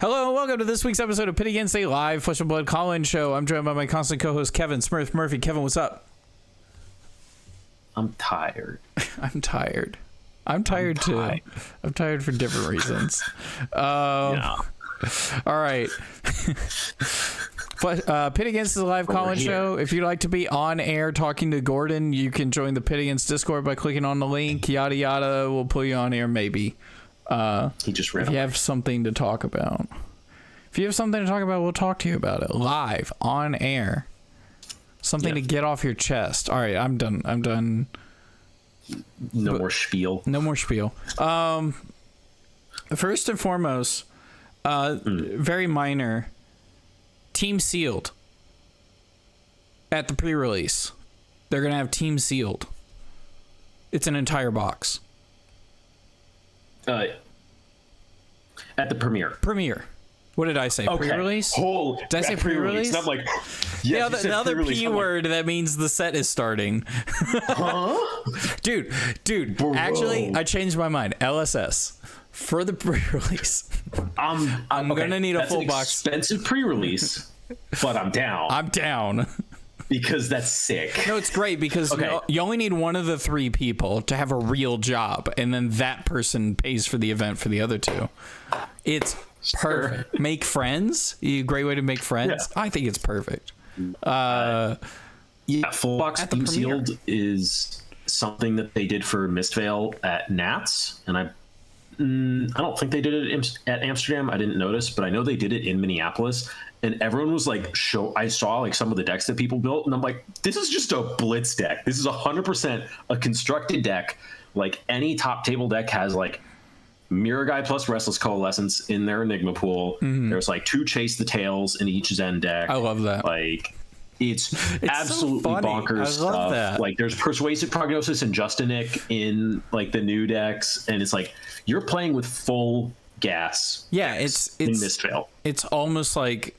Hello and welcome to this week's episode of Pit Against a live Flesh and Blood call-in show. I'm joined by my constant co-host Kevin Smurf Murphy. Kevin, what's up? I'm tired. I'm tired. I'm tired too. I'm tired for different reasons. Yeah. All right. But Pit Against is a live call-in show. If you'd like to be on air talking to Gordon, you can join the Pit Against Discord by clicking on the link. Yada yada. We'll pull you on air maybe. He just ran if you have something to talk about. If you have something to talk about, we'll talk to you about it live on air. Something to get off your chest. All right, I'm done. No more spiel. No more spiel. First and foremost, very minor. Team sealed. At the pre-release, they're gonna have team sealed. It's an entire box. At the premiere. What did I say? Okay. Pre-release? Did I say pre-release? I'm like, yes, the other P word that means the set is starting. Huh? Dude, Bro. actually, I changed my mind. LSS for the pre-release. I'm gonna need a full box. Expensive pre-release, but I'm down. I'm down. Because that's sick. No, it's great because you only need one of the three people to have a real job, and then that person pays for the event for the other two. It's perfect. Make friends. Great way to make friends. Yeah. I think it's perfect. Yeah, full box team sealed is something that they did for Mistvale at Nats, and I don't think they did it at Amsterdam. I didn't notice, but I know they did it in Minneapolis. And everyone was like, I saw like some of the decks that people built, and I'm like, this is just a Blitz deck. This is 100% a constructed deck. Like any top table deck has like Mirror Guy plus Restless Coalescence in their Enigma pool. Mm-hmm. There's like 2 Chase the Tails in each Zen deck. I love that. Like it's absolutely so bonkers stuff. That. Like there's Persuasive Prognosis and Justinic in like the new decks, and it's like you're playing with full gas. Yeah, it's in Mistvale. It's almost like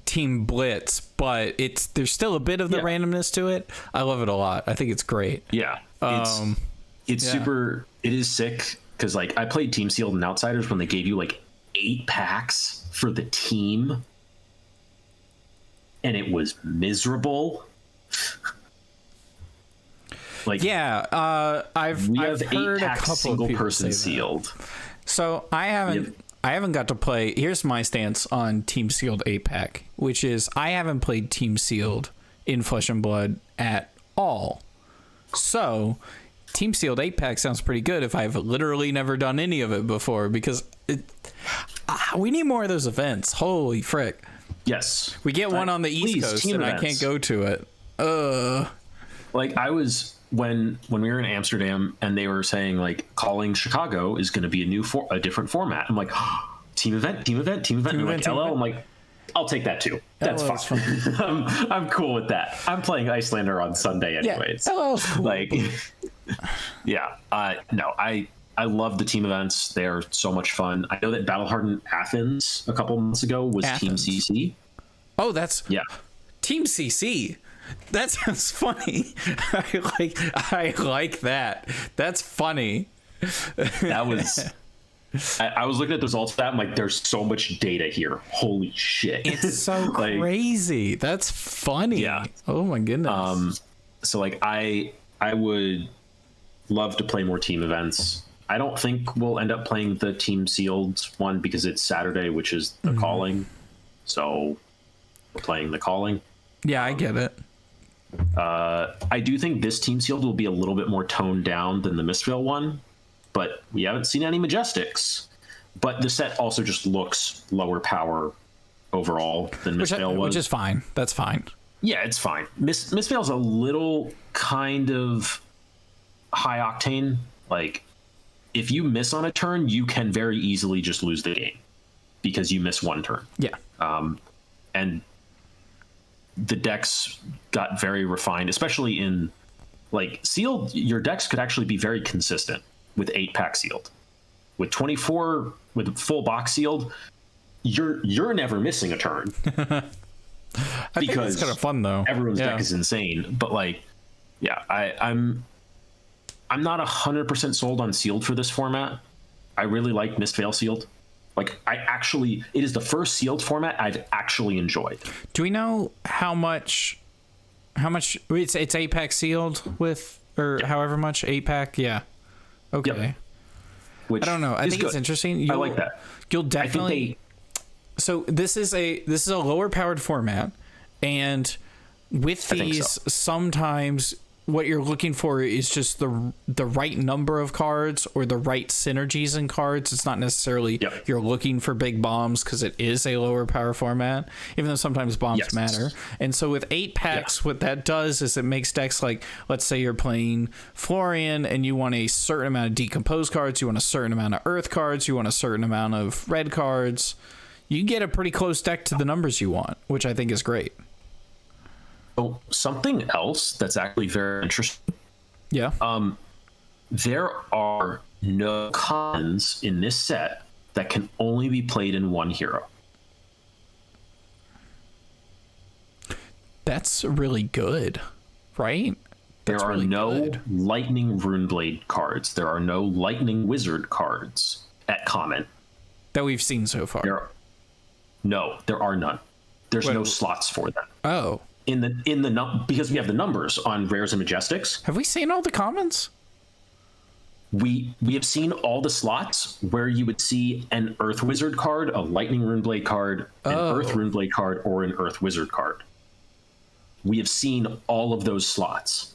Team Blitz, but there's still a bit of the randomness to it. I love it a lot. I think it's great. Yeah, it's super. It is sick because like I played Team Sealed and Outsiders when they gave you like 8 packs for the team, and it was miserable. Like I've heard 8-pack a couple single of people person say sealed. That. So I haven't got to play. Here's my stance on Team Sealed 8-pack, which is I haven't played Team Sealed in Flesh and Blood at all. So Team Sealed 8-pack sounds pretty good if I've literally never done any of it before, because we need more of those events. Holy frick. Yes. We get one on the East Coast and events. I can't go to it. Like I was when we were in Amsterdam and they were saying like calling Chicago is going to be a different format. I'm like, team event. And like LL, I'm like, I'll take that too. That's fine. I'm cool with that. I'm playing Icelander on Sunday anyways. Yeah, LL's cool. Like, yeah. No, I love the team events. They are so much fun. I know that Battle Hardened Athens a couple months ago was Team CC. Oh, that's Team CC. That sounds funny. I like that. That's funny. That was. I was looking at the results of that. I'm like, there's so much data here. Holy shit! It's so like, crazy. That's funny. Yeah. Oh my goodness. So like, I would love to play more team events. I don't think we'll end up playing the Team Sealed one because it's Saturday, which is the calling. So we're playing the calling. Yeah, I get it. I do think this Team Sealed will be a little bit more toned down than the Mistvale one, but we haven't seen any Majestics. But the set also just looks lower power overall than Mistvale was. Which is fine. That's fine. Yeah, it's fine. Mistvale's a little kind of high octane. Like, if you miss on a turn, you can very easily just lose the game because you miss one turn. Yeah. And the decks got very refined, especially in like sealed. Your decks could actually be very consistent with 8-pack sealed. With 24 with full box sealed, you're never missing a turn. I think it's kind of fun though. Everyone's deck is insane, but like, yeah, I'm not 100% sold on sealed for this format. I really like Mistvale sealed. Like it is the first sealed format I've actually enjoyed. Do we know how much it's 8-pack sealed with, or however much 8-pack? Yeah. Okay. Yep. Which I don't know. I think it's interesting. I like that. You'll definitely. So this is a lower powered format, and with these, sometimes what you're looking for is just the right number of cards or the right synergies in cards. It's not necessarily you're looking for big bombs, because it is a lower power format, even though sometimes bombs matter. And so with 8-packs, what that does is it makes decks like, let's say you're playing Florian and you want a certain amount of decomposed cards, you want a certain amount of earth cards, you want a certain amount of red cards. You get a pretty close deck to the numbers you want, which I think is great. Oh, something else that's actually very interesting. Yeah. There are no commons in this set that can only be played in one hero. That's really good, right? There are no Lightning Runeblade cards. There are no Lightning Wizard cards at common that we've seen so far. There are none. There's no slots for them. Oh. Because we have the numbers on rares and majestics. Have we seen all the commons? We have seen all the slots where you would see an Earth Wizard card, a Lightning Runeblade card, an Earth Runeblade card, or an Earth Wizard card. We have seen all of those slots.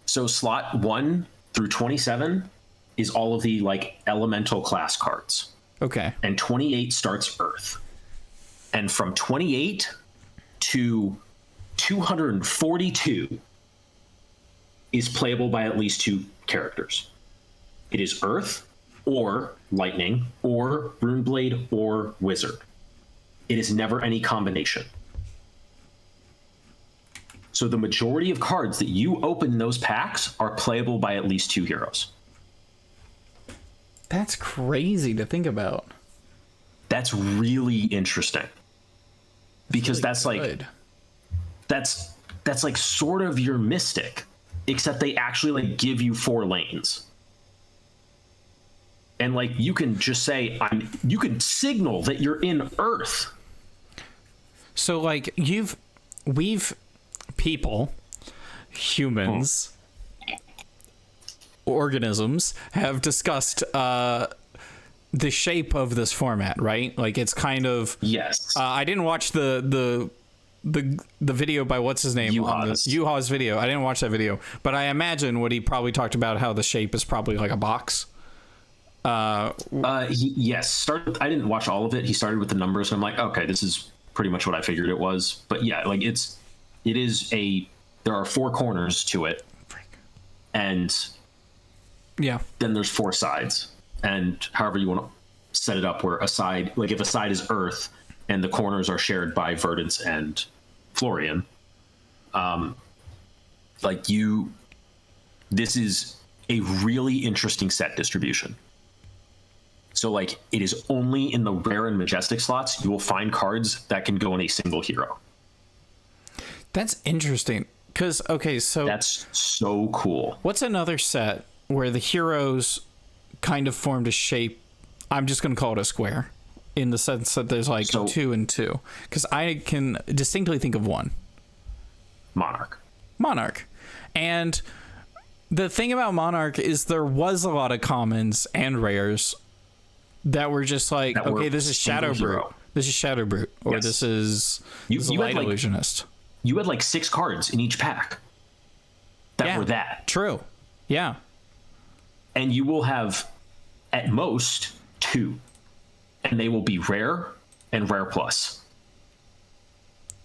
So slot 1 through 27 is all of the elemental class cards. Okay. And 28 starts Earth. And from 28 to 242 is playable by at least 2 characters. It is Earth or Lightning or Runeblade or Wizard. It is never any combination. So the majority of cards that you open in those packs are playable by at least 2 heroes. That's crazy to think about. That's really interesting. Because that's like sort of your Mystic, except they actually give you 4 lanes. And you can just say you can signal that you're in Earth. So humans, organisms have discussed the shape of this format, right? It's kind of I didn't watch the video by what's his name Yuha's video. I didn't watch that video, but I imagine what he probably talked about, how the shape is probably like a box. I didn't watch all of it. He started with the numbers, and I'm like, okay, this is pretty much what I figured it was. But yeah, there are 4 corners to it, and then there's 4 sides. And however you want to set it up, where a side, if a side is Earth and the corners are shared by Verdance and Florian, this is a really interesting set distribution. So it is only in the rare and majestic slots you will find cards that can go in a single hero. That's interesting. Because, so that's so cool. What's another set where the heroes kind of formed a shape? I'm just going to call it a square, in the sense that there's 2 and 2, because I can distinctly think of one. Monarch. And the thing about Monarch is there was a lot of commons and rares that were just this is Shadow Brute. This is Shadow Brute, or this is Light Illusionist. You had 6 cards in each pack that were that. True. Yeah. And you will have at most 2, and they will be rare and rare plus.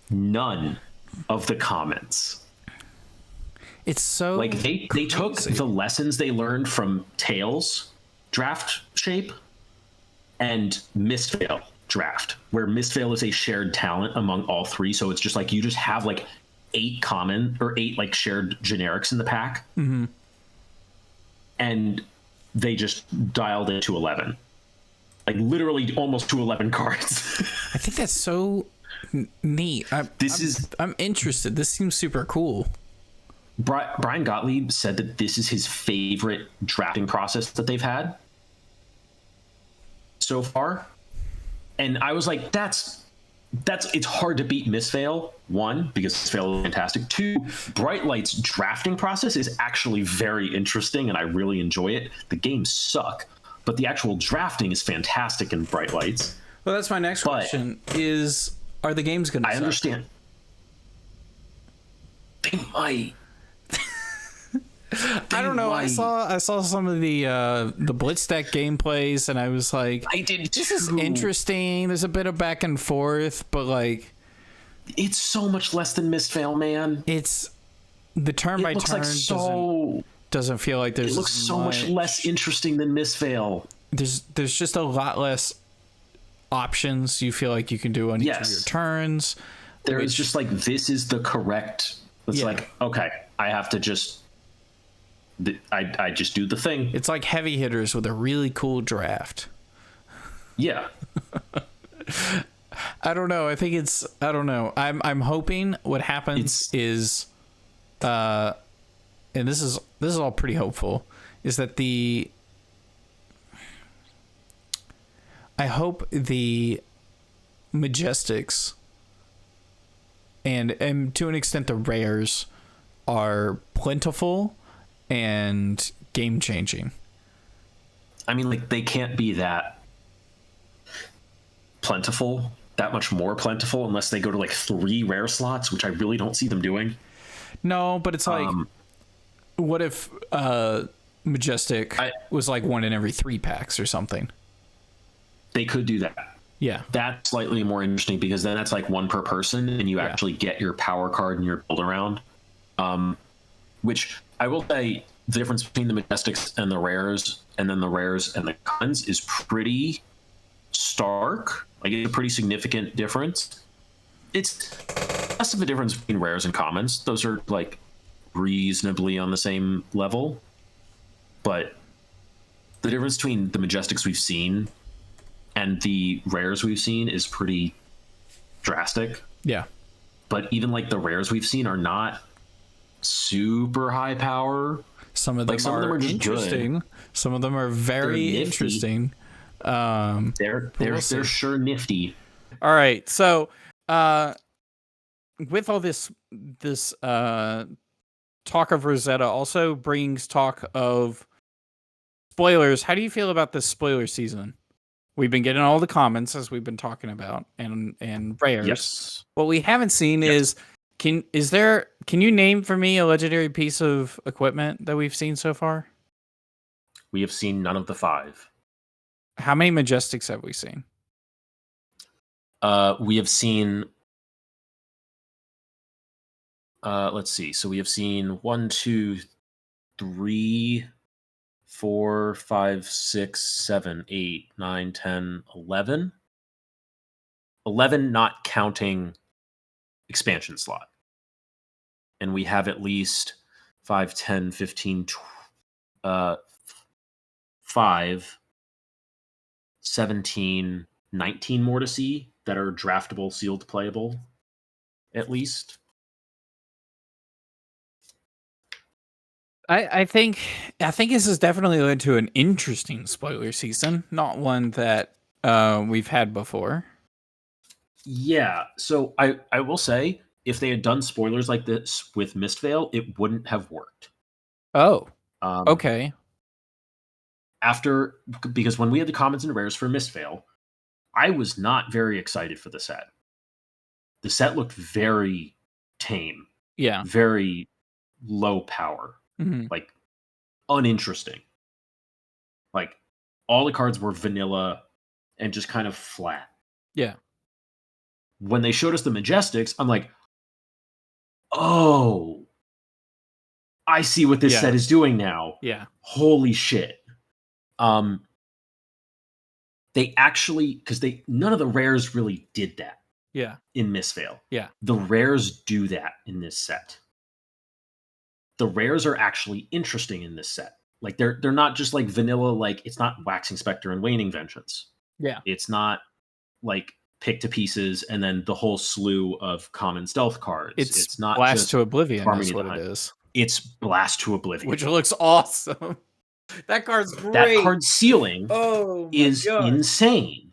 None of the commons. It's so they took the lessons they learned from Tails draft shape and Mistveil draft, where Mistveil is a shared talent among all 3. So it's just you just have 8 common or 8 shared generics in the pack. Mm-hmm. And they just dialed it to 11, literally almost to 11 cards. I think that's so neat. I'm interested. This seems super cool. Brian Gottlieb said that this is his favorite drafting process that they've had, so far, and I was like, that's it's hard to beat Mistveil. One, because Mistveil is fantastic. Two, Bright Light's drafting process is actually very interesting, and I really enjoy it. The games suck, but the actual drafting is fantastic in Bright Lights. Well, that's my next question: are the games going to? I understand. They might. I don't know. I saw some of the Blitz deck gameplays, and I was like, I did too. This is interesting. There's a bit of back and forth, but like, it's so much less than Mistveil, man. It's the turn by turn doesn't feel like there's. It looks so much less interesting than Mistveil. There's just a lot less options you feel like you can do on each of your turns. There is just like, this is the correct. It's like, okay, I have to just. I just do the thing. It's like heavy hitters with a really cool draft. Yeah. I don't know. I don't know. I'm hoping what happens is, and this is all pretty hopeful, is that I hope the Majestics and to an extent the rares are plentiful and game changing. I mean, like, they can't be that plentiful, that much more plentiful, unless they go to like 3 rare slots, which I really don't see them doing. No, but it's like, what if Majestic was like 1 in every 3 packs or something? They could do that. Yeah. That's slightly more interesting, because then that's like 1 per person, and you actually get your power card and your build around. Which I will say, the difference between the Majestics and the rares, and then the rares and the commons, is pretty stark. Like, it's a pretty significant difference. It's less of a difference between rares and commons. Those are like reasonably on the same level. But the difference between the Majestics we've seen and the rares we've seen is pretty drastic. Yeah. But even like the rares we've seen are not super high power. Some of them are interesting. Good. Some of them are very interesting. They're sure nifty. All right, so with all this talk of Rosetta also brings talk of spoilers. How do you feel about this spoiler season? We've been getting all the comments, as we've been talking about, and rares. Yes. What we haven't seen is can you name for me a legendary piece of equipment that we've seen so far? We have seen none of the 5. How many Majestics have we seen? We have seen. Let's see. So we have seen 1, 2, 3, 4, 5, 6, 7, 8, 9, 10, 11. 11, not counting expansion slot. And we have at least 5, 10, 15, 5, 17, 19 more to see that are draftable, sealed, playable, at least. I think this has definitely led to an interesting spoiler season, not one that we've had before. Yeah, so I will say, if they had done spoilers like this with Mistveil, it wouldn't have worked. Oh, okay. Because when we had the commons and rares for Mistveil, I was not very excited for the set. The set looked very tame. Yeah. Very low power. Mm-hmm. Like, uninteresting. Like, all the cards were vanilla and just kind of flat. Yeah. When they showed us the Majestics, I'm like, oh, I see what this set is doing now. Yeah. Holy shit. They actually, because none of the rares really did that. Yeah. In Mistveil. Yeah. The rares do that in this set. The rares are actually interesting in this set. Like, they're not just like vanilla, like, it's not Waxing Spectre and Waning Vengeance. Yeah. It's not like pick to pieces and then the whole slew of common stealth cards. It's not Blast just to Oblivion. That's what it is. It's Blast to Oblivion, which looks awesome. That card's great. That card's ceiling is God. insane.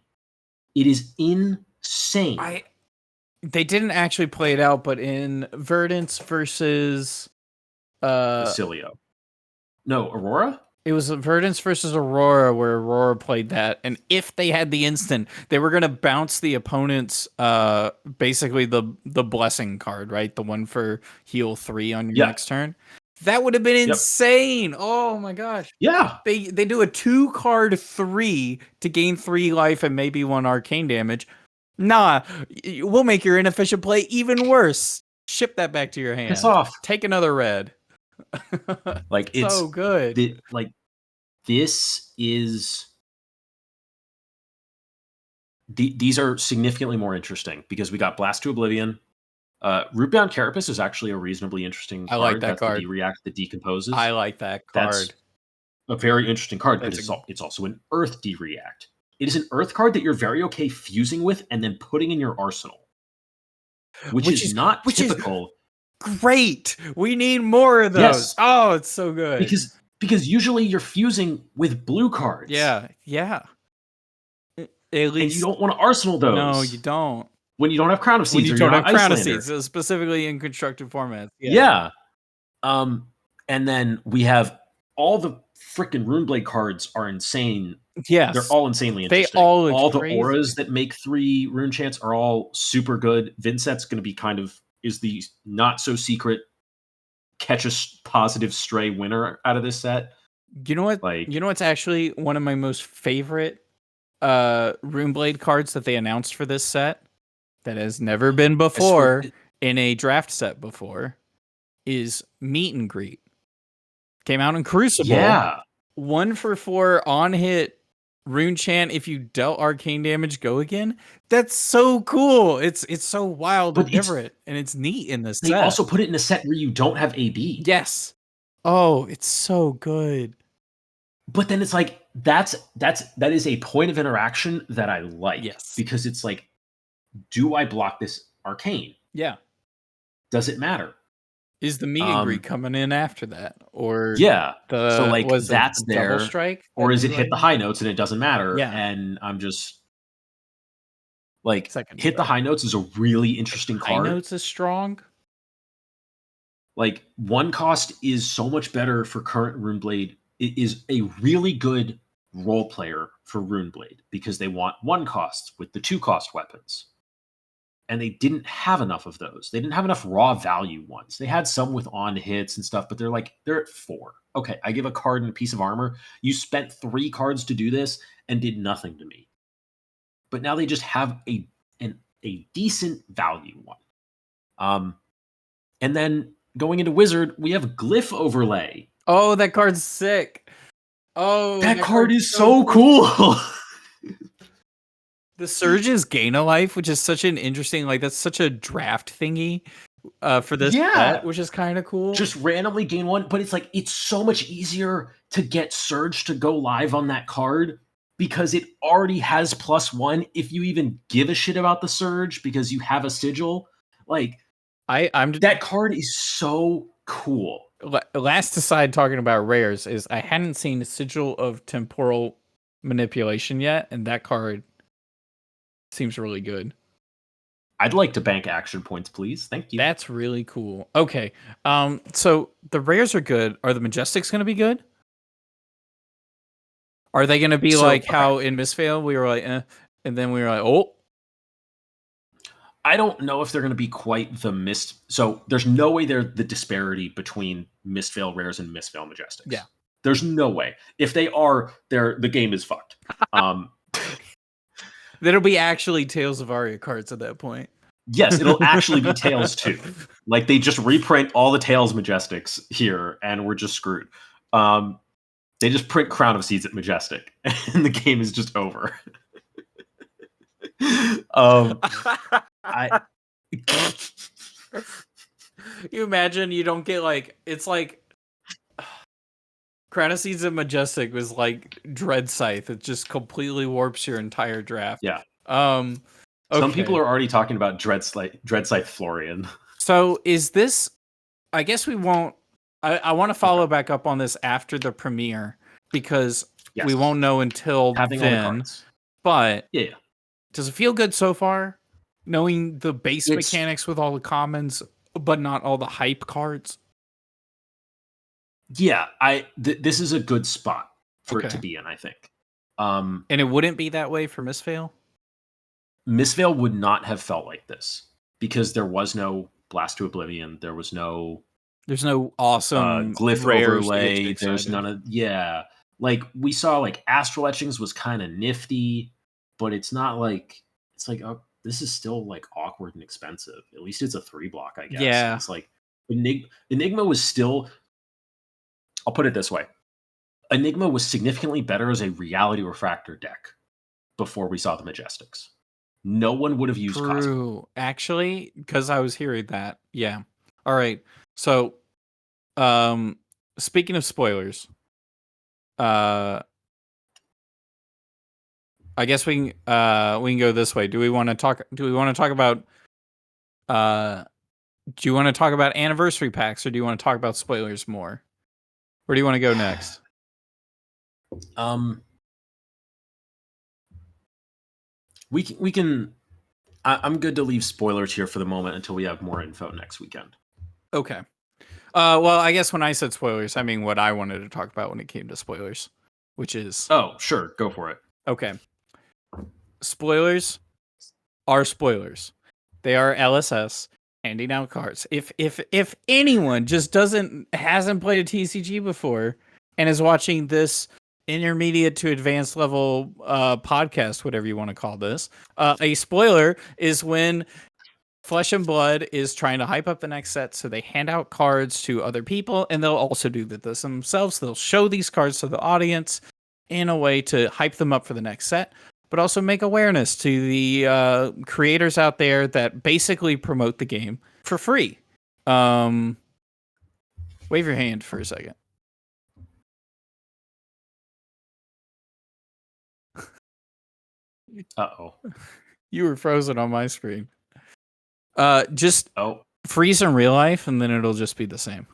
It is insane. They didn't actually play it out, but in Verdance versus Facilio. No, Aurora? It was Verdance versus Aurora where Aurora played that, and if they had the instant, they were gonna bounce the opponent's basically the blessing card, right? The one for heal 3 on your next turn. That would have been insane. Oh my gosh. Yeah. They do a 2-card 3 to gain 3 life and maybe 1 arcane damage. Nah, we'll make your inefficient play even worse. Ship that back to your hand. Piss off. Take another red. Like it's so good. This is these are significantly more interesting because we got Blast to Oblivion. Rootbound Carapace is actually a reasonably interesting card. I like that That's card. The react that decomposes. I like that card. That's a very interesting card, but it's also an Earth D-react. It is an Earth card that you're very okay fusing with and then putting in your arsenal, which is not typical. Great. We need more of those. Yes. Oh, it's so good. Because usually you're fusing with blue cards. Yeah. At least, and you don't want to arsenal those. No, you don't. When you don't have Crown of Seeds, when you don't have Crown of Seeds, specifically in constructed formats. Yeah. And then we have all the freaking Runeblade cards are insane. Yes. They're all insanely interesting. All the auras that make 3 rune chants are all super good. Vinset's going to be is the not so secret catch a positive stray winner out of this set. You know what? You know what's actually one of my most favorite Runeblade cards that they announced for this set that has never been before in a draft set before is Meet and Greet. Came out in Crucible. Yeah. 1 for 4 on hit rune chant. If you dealt arcane damage, go again. That's so cool. It's so wild and different, and it's neat in this set. They also put it in a set where you don't have AB. Yes. Oh, it's so good. But then it's like that is a point of interaction that I like. Yes. Because it's like, do I block this arcane? Yeah. Does it matter? Is the meet and greet coming in after that, or so like that's there, double strike, or is it hit the high notes and it doesn't matter? Yeah. And I'm just like hit the high notes is a really interesting card. High notes is strong. Like 1 cost is so much better for current Runeblade. It is a really good role player for Runeblade because they want 1 costs with the 2 cost weapons. And they didn't have enough of those. They didn't have enough raw value ones. They had some with on hits and stuff, but they're at 4. Okay, I give a card and a piece of armor. You spent 3 cards to do this and did nothing to me. But now they just have a decent value one. And then going into Wizard, we have Glyph Overlay. Oh, that card's sick. Oh, that card is so cool. The Surge's Gain a Life, which is such an interesting, that's such a draft thingy for this set, which is kind of cool. Just randomly gain 1, but it's so much easier to get Surge to go live on that card because it already has +1 if you even give a shit about the Surge because you have a sigil. That card is so cool. Last aside talking about rares is I hadn't seen a Sigil of Temporal Manipulation yet, and that card seems really good. I'd like to bank action points, please. Thank you. That's really cool. Okay. So the rares are good. Are the Majestics going to be good? Are they going to be how in Mistveil we were like, and then we were like, oh. I don't know if they're going to be quite the Mist. So there's no way they're the disparity between Mistveil rares and Mistveil Majestics. Yeah. There's no way. If they are, the game is fucked. That'll be actually Tales of Aria cards at that point. Yes, it'll actually be Tales 2. They just reprint all the Tales Majestics here, and we're just screwed. They just print Crown of Seeds at Majestic, and the game is just over. You imagine you don't get it's Crown of Seeds and Majestic was Dread Scythe. It just completely warps your entire draft. Yeah. Okay. Some people are already talking about Dread Scythe Florian. So is this? I guess we won't. I want to follow back up on this after the premiere. because we won't know until having then. all the cards. But yeah, does it feel good so far? Knowing the base mechanics with all the commons, but not all the hype cards? Yeah, this is a good spot for it to be in, I think. And it wouldn't be that way for Mistveil? Mistveil would not have felt like this because there was no Blast to Oblivion. There's no awesome glyph rares overlay. There's none of like we saw like Astral Etchings was kind of nifty, but it's not like this is still like awkward and expensive. At least it's a 3-block, I guess. Yeah, it's like Enigma was still. I'll put it this way: Enigma was significantly better as a Reality Refractor deck before we saw the Majestics. No one would have used Cosmo. Actually, because I was hearing that. Yeah. All right. So, speaking of spoilers, I guess we can go this way. Do we want to talk about do you want to talk about anniversary packs, or do you want to talk about spoilers more? Where do you want to go next? We can. I'm good to leave spoilers here for the moment until we have more info next weekend. Okay. Well, I guess when I said spoilers, I mean what I wanted to talk about when it came to spoilers, which is... Oh, sure. Go for it. Okay. Spoilers are spoilers. They are LSS handing out cards. If anyone just hasn't played a TCG before and is watching this intermediate to advanced level podcast, whatever you want to call this, a spoiler is when Flesh and Blood is trying to hype up the next set, so they hand out cards to other people, and they'll also do this themselves. They'll show these cards to the audience in a way to hype them up for the next set, but also make awareness to the creators out there that basically promote the game for free. Wave your hand for a second. Uh-oh. You were frozen on my screen. Just freeze in real life, and then it'll just be the same.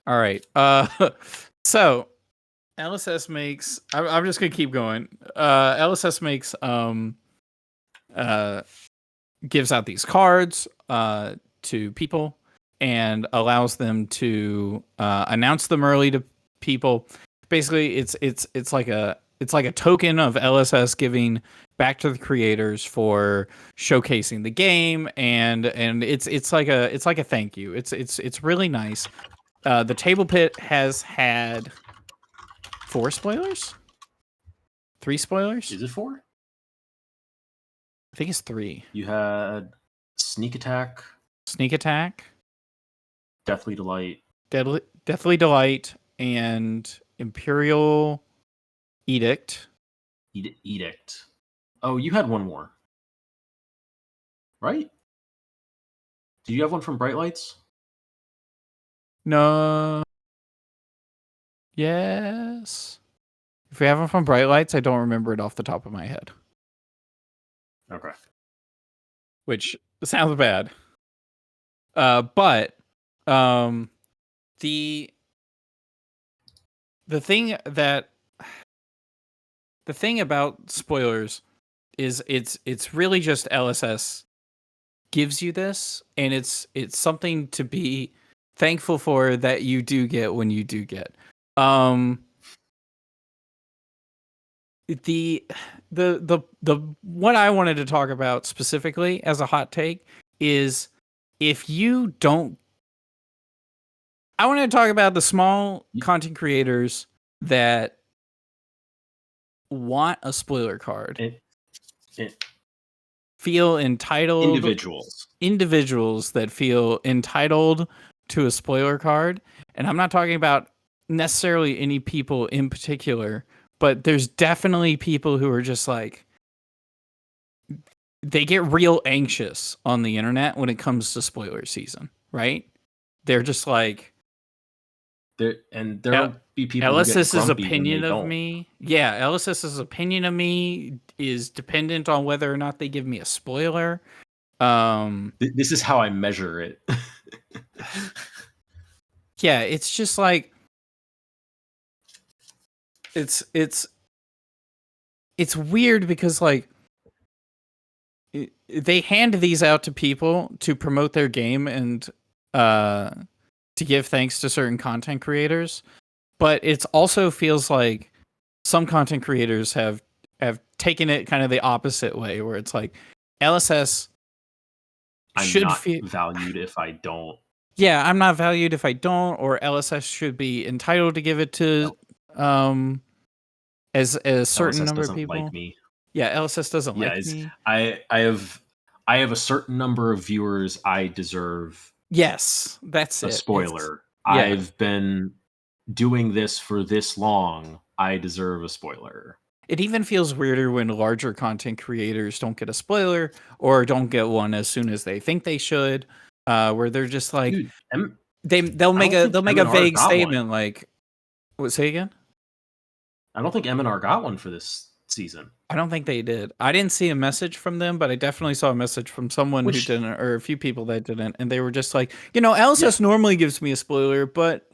All right. So LSS makes... I'm just gonna keep going. LSS makes gives out these cards to people and allows them to announce them early to people. Basically, it's like a token of LSS giving back to the creators for showcasing the game, and it's like a thank you. It's really nice. The Table Pit has had 4 spoilers, 3 spoilers. Is it 4? I think it's 3. You had Sneak Attack, Deathly Delight, and Imperial Edict. Edict. Oh, you had one more, right? Did you have one from Bright Lights? No. Yes. If we have one from Bright Lights, I don't remember it off the top of my head. Okay. Which sounds bad. But the thing about spoilers is it's really just LSS gives you this, and it's something to be thankful for that you do get when you do get. The what I wanted to talk about specifically as a hot take is if you don't... I want to talk about the small content creators that want a spoiler card. Feel entitled. Individuals that feel entitled to a spoiler card. And I'm not talking about necessarily any people in particular, but there's definitely people who are just like, they get real anxious on the internet when it comes to spoiler season, right? They're just like... There'll be people LSS's opinion of me. Yeah, LSS's opinion of me is dependent on whether or not they give me a spoiler. This is how I measure it. Yeah, it's just like it's weird because like they hand these out to people to promote their game and to give thanks to certain content creators, but it also feels like some content creators have taken it kind of the opposite way, where it's like LSS I'm not valued if I don't. Yeah, I'm not valued if I don't, or LSS should be entitled to give it to as a certain LSS number of doesn't people. like me. Yeah, LSS doesn't like me. I have a certain number of viewers. I deserve. Yes, that's a it. spoiler. I've been doing this for this long. I deserve a spoiler. It even feels weirder when larger content creators don't get a spoiler or don't get one as soon as they think they should. Where they're just like, dude, they'll make a vague statement like, what? Say again? I don't think M&R got one for this season. I don't think they did. I didn't see a message from them, but I definitely saw a message from someone who didn't, or a few people that didn't, and they were just like, LSS normally gives me a spoiler, but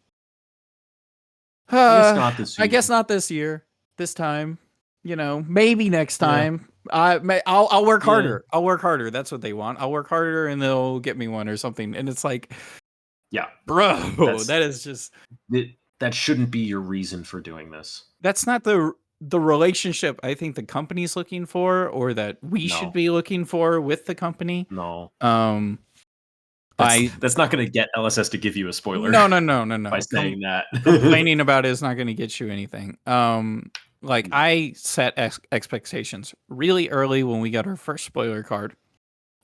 it's not this I guess not this year. This time, maybe next time. I'll work harder. I'll work harder. That's what they want. I'll work harder, and they'll get me one or something. And it's like, bro, that is just that shouldn't be your reason for doing this. That's not the relationship I think the company's looking for, or that we should be looking for with the company. No. That's not going to get LSS to give you a spoiler. No. By saying that, complaining about it is not going to get you anything. Like I set expectations really early when we got our first spoiler card,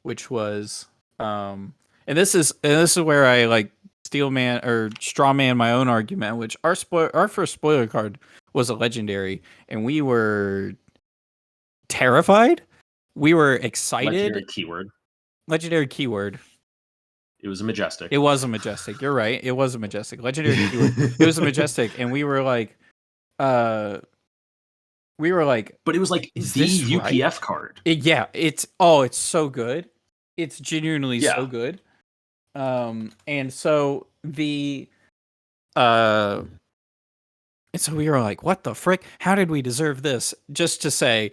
which was, and this is where I like straw man my own argument, which our first spoiler card was a legendary, and we were terrified. We were excited. Legendary keyword. It was a majestic. It was a majestic. You're right. It was a majestic. Legendary keyword. It was a majestic, and we were like, but it was like the UPF card. It's so good. It's genuinely so good. And so and so we were like, what the frick? How did we deserve this? Just to say,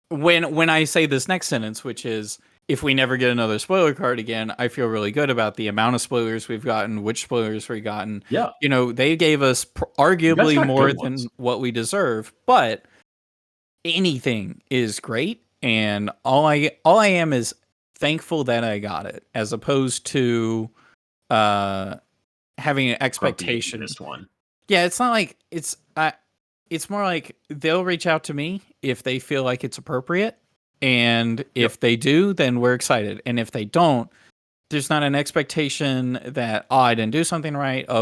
when I say this next sentence, which is, if we never get another spoiler card again, I feel really good about the amount of spoilers we've gotten, which spoilers we've gotten. Yeah. They gave us arguably more than what we deserve, but anything is great. And all I am is thankful that I got it, as opposed to having an expectation. One. Yeah, it's not like it's more like they'll reach out to me if they feel like it's appropriate. And if they do, then we're excited. And if they don't, there's not an expectation that, I didn't do something right. They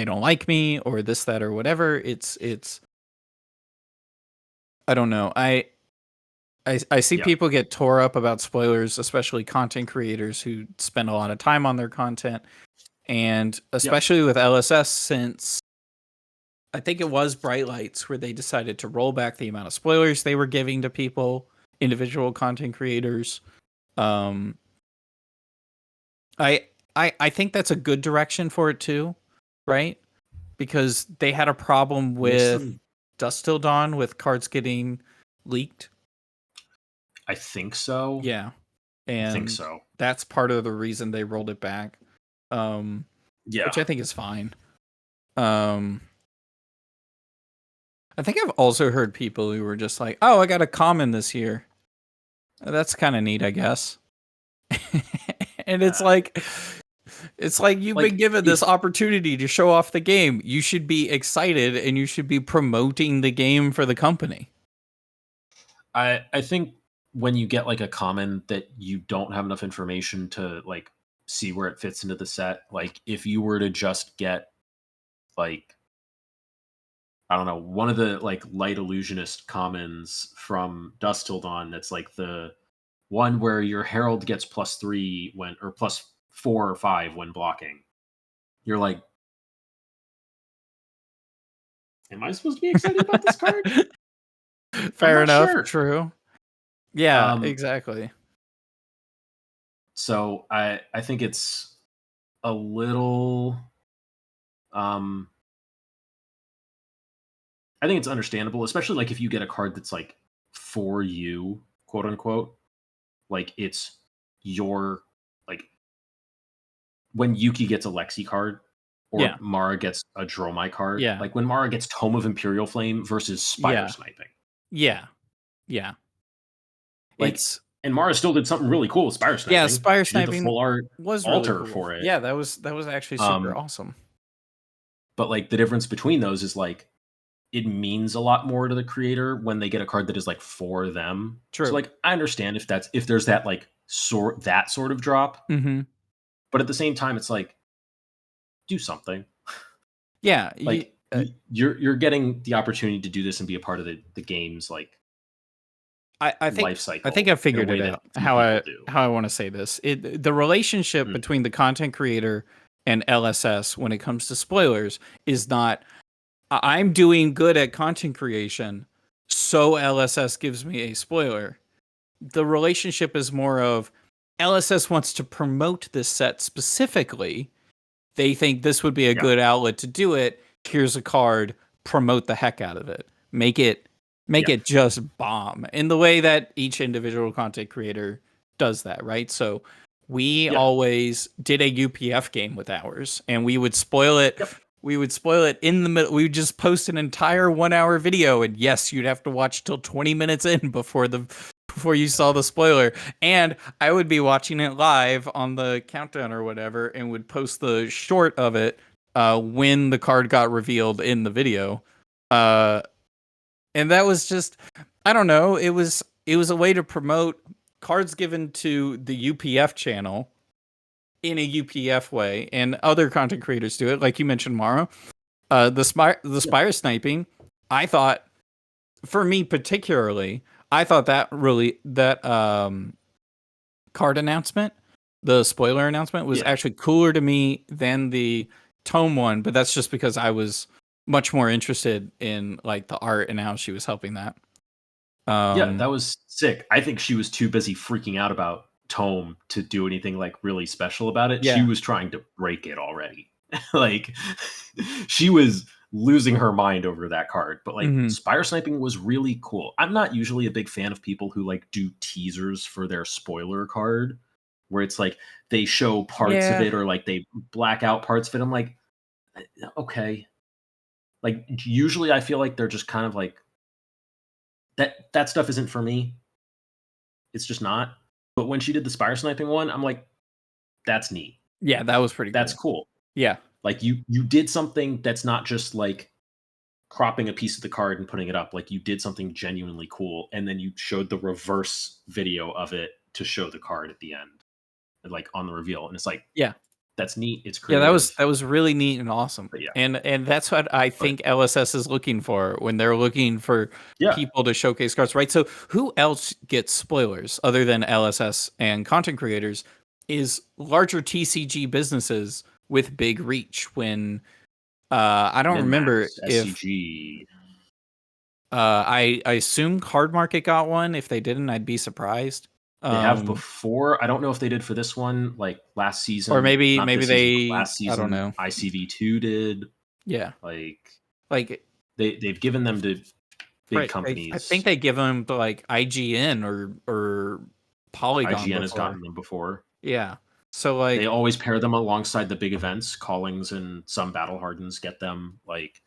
don't like me, or this, that, or whatever. It's I don't know. I see people get tore up about spoilers, especially content creators who spend a lot of time on their content. And especially with LSS, since I think it was Bright Lights where they decided to roll back the amount of spoilers they were giving to people, individual content creators. I think that's a good direction for it too, right? Because they had a problem with Dusk Till Dawn with cards getting leaked. I think so. Yeah. And I think so. That's part of the reason they rolled it back. Which I think is fine. I think I've also heard people who were just like, I got a common this year. That's kind of neat, I guess. And it's like you've been given this opportunity to show off the game. You should be excited, and you should be promoting the game for the company. I think when you get like a common that you don't have enough information to like see where it fits into the set, like if you were to just get like, I don't know, one of the like Light Illusionist commons from Dusk Till Dawn, that's like the one where your Herald gets +3 when, or +4 or 5 when blocking. You're like, am I supposed to be excited about this card? Fair enough. Sure. True. Yeah, exactly. So I think it's a little I think it's understandable, especially like if you get a card that's like for you, quote unquote. Like it's your like when Yuki gets a Lexi card or Yeah. Mara gets a Dromai card. Yeah. Like when Mara gets Tome of Imperial Flame versus Spire Sniping. Yeah. Yeah. Like, and Mara still did something really cool with Spire Sniping. Yeah, Spire She did the Sniping full art was really altar cool for it. Yeah, that was actually super awesome. But like the difference between those is like it means a lot more to the creator when they get a card that is like for them. True. So like I understand if there's that like sort of drop. Mm-hmm. But at the same time, it's like do something. Yeah, like you're getting the opportunity to do this and be a part of the game's like I think life cycle. I think I figured it out how I want to say this. The relationship between the content creator and LSS when it comes to spoilers is not I'm doing good at content creation, so LSS gives me a spoiler. The relationship is more of LSS wants to promote this set specifically. They think this would be a good outlet to do it. Here's a card, promote the heck out of it. Make it just bomb in the way that each individual content creator does that, right? So we always did a UPF game with ours and we would spoil it. We would spoil it in the middle. We would just post an entire 1 hour video. And yes, you'd have to watch till 20 minutes in before you saw the spoiler. And I would be watching it live on the countdown or whatever and would post the short of it when the card got revealed in the video. And that was just, I don't know. It was a way to promote cards given to the UPF channel in a UPF way, and other content creators do it. Like you mentioned, Mara, the Spire Sniping. I thought, for me particularly, I thought that card announcement, the spoiler announcement, was actually cooler to me than the Tome one. But that's just because I was much more interested in like the art and how she was helping that. That was sick. I think she was too busy freaking out about Tome to do anything like really special about it. She was trying to break it already. Like she was losing her mind over that card. But like Spire Sniping was really cool. I'm not usually a big fan of people who like do teasers for their spoiler card where it's like they show parts of it or like they black out parts of it. I'm like, okay. Like usually I feel like they're just kind of like that stuff isn't for me. It's just not. But when she did the Spire Sniping one, I'm like, that's neat. Yeah, that was pretty cool. That's cool. Yeah. Like you did something that's not just like cropping a piece of the card and putting it up. Like you did something genuinely cool. And then you showed the reverse video of it to show the card at the end. Like on the reveal. And it's like, that's neat. It's creative. Yeah, that was really neat and awesome. And that's what I think LSS is looking for when they're looking for people to showcase cards, right? So who else gets spoilers other than LSS and content creators is larger TCG businesses with big reach. When I don't remember SCG. I assume Card Market got one. If they didn't, I'd be surprised. They have before. I don't know if they did for this one, like last season, or maybe they. Last season, I don't know. ICV2 did. Yeah, like they've given them to big companies. I think they give them to like IGN or Polygon. IGN has gotten them before. Yeah, so like they always pair them alongside the big events. Callings and some Battle Hardens get them. Like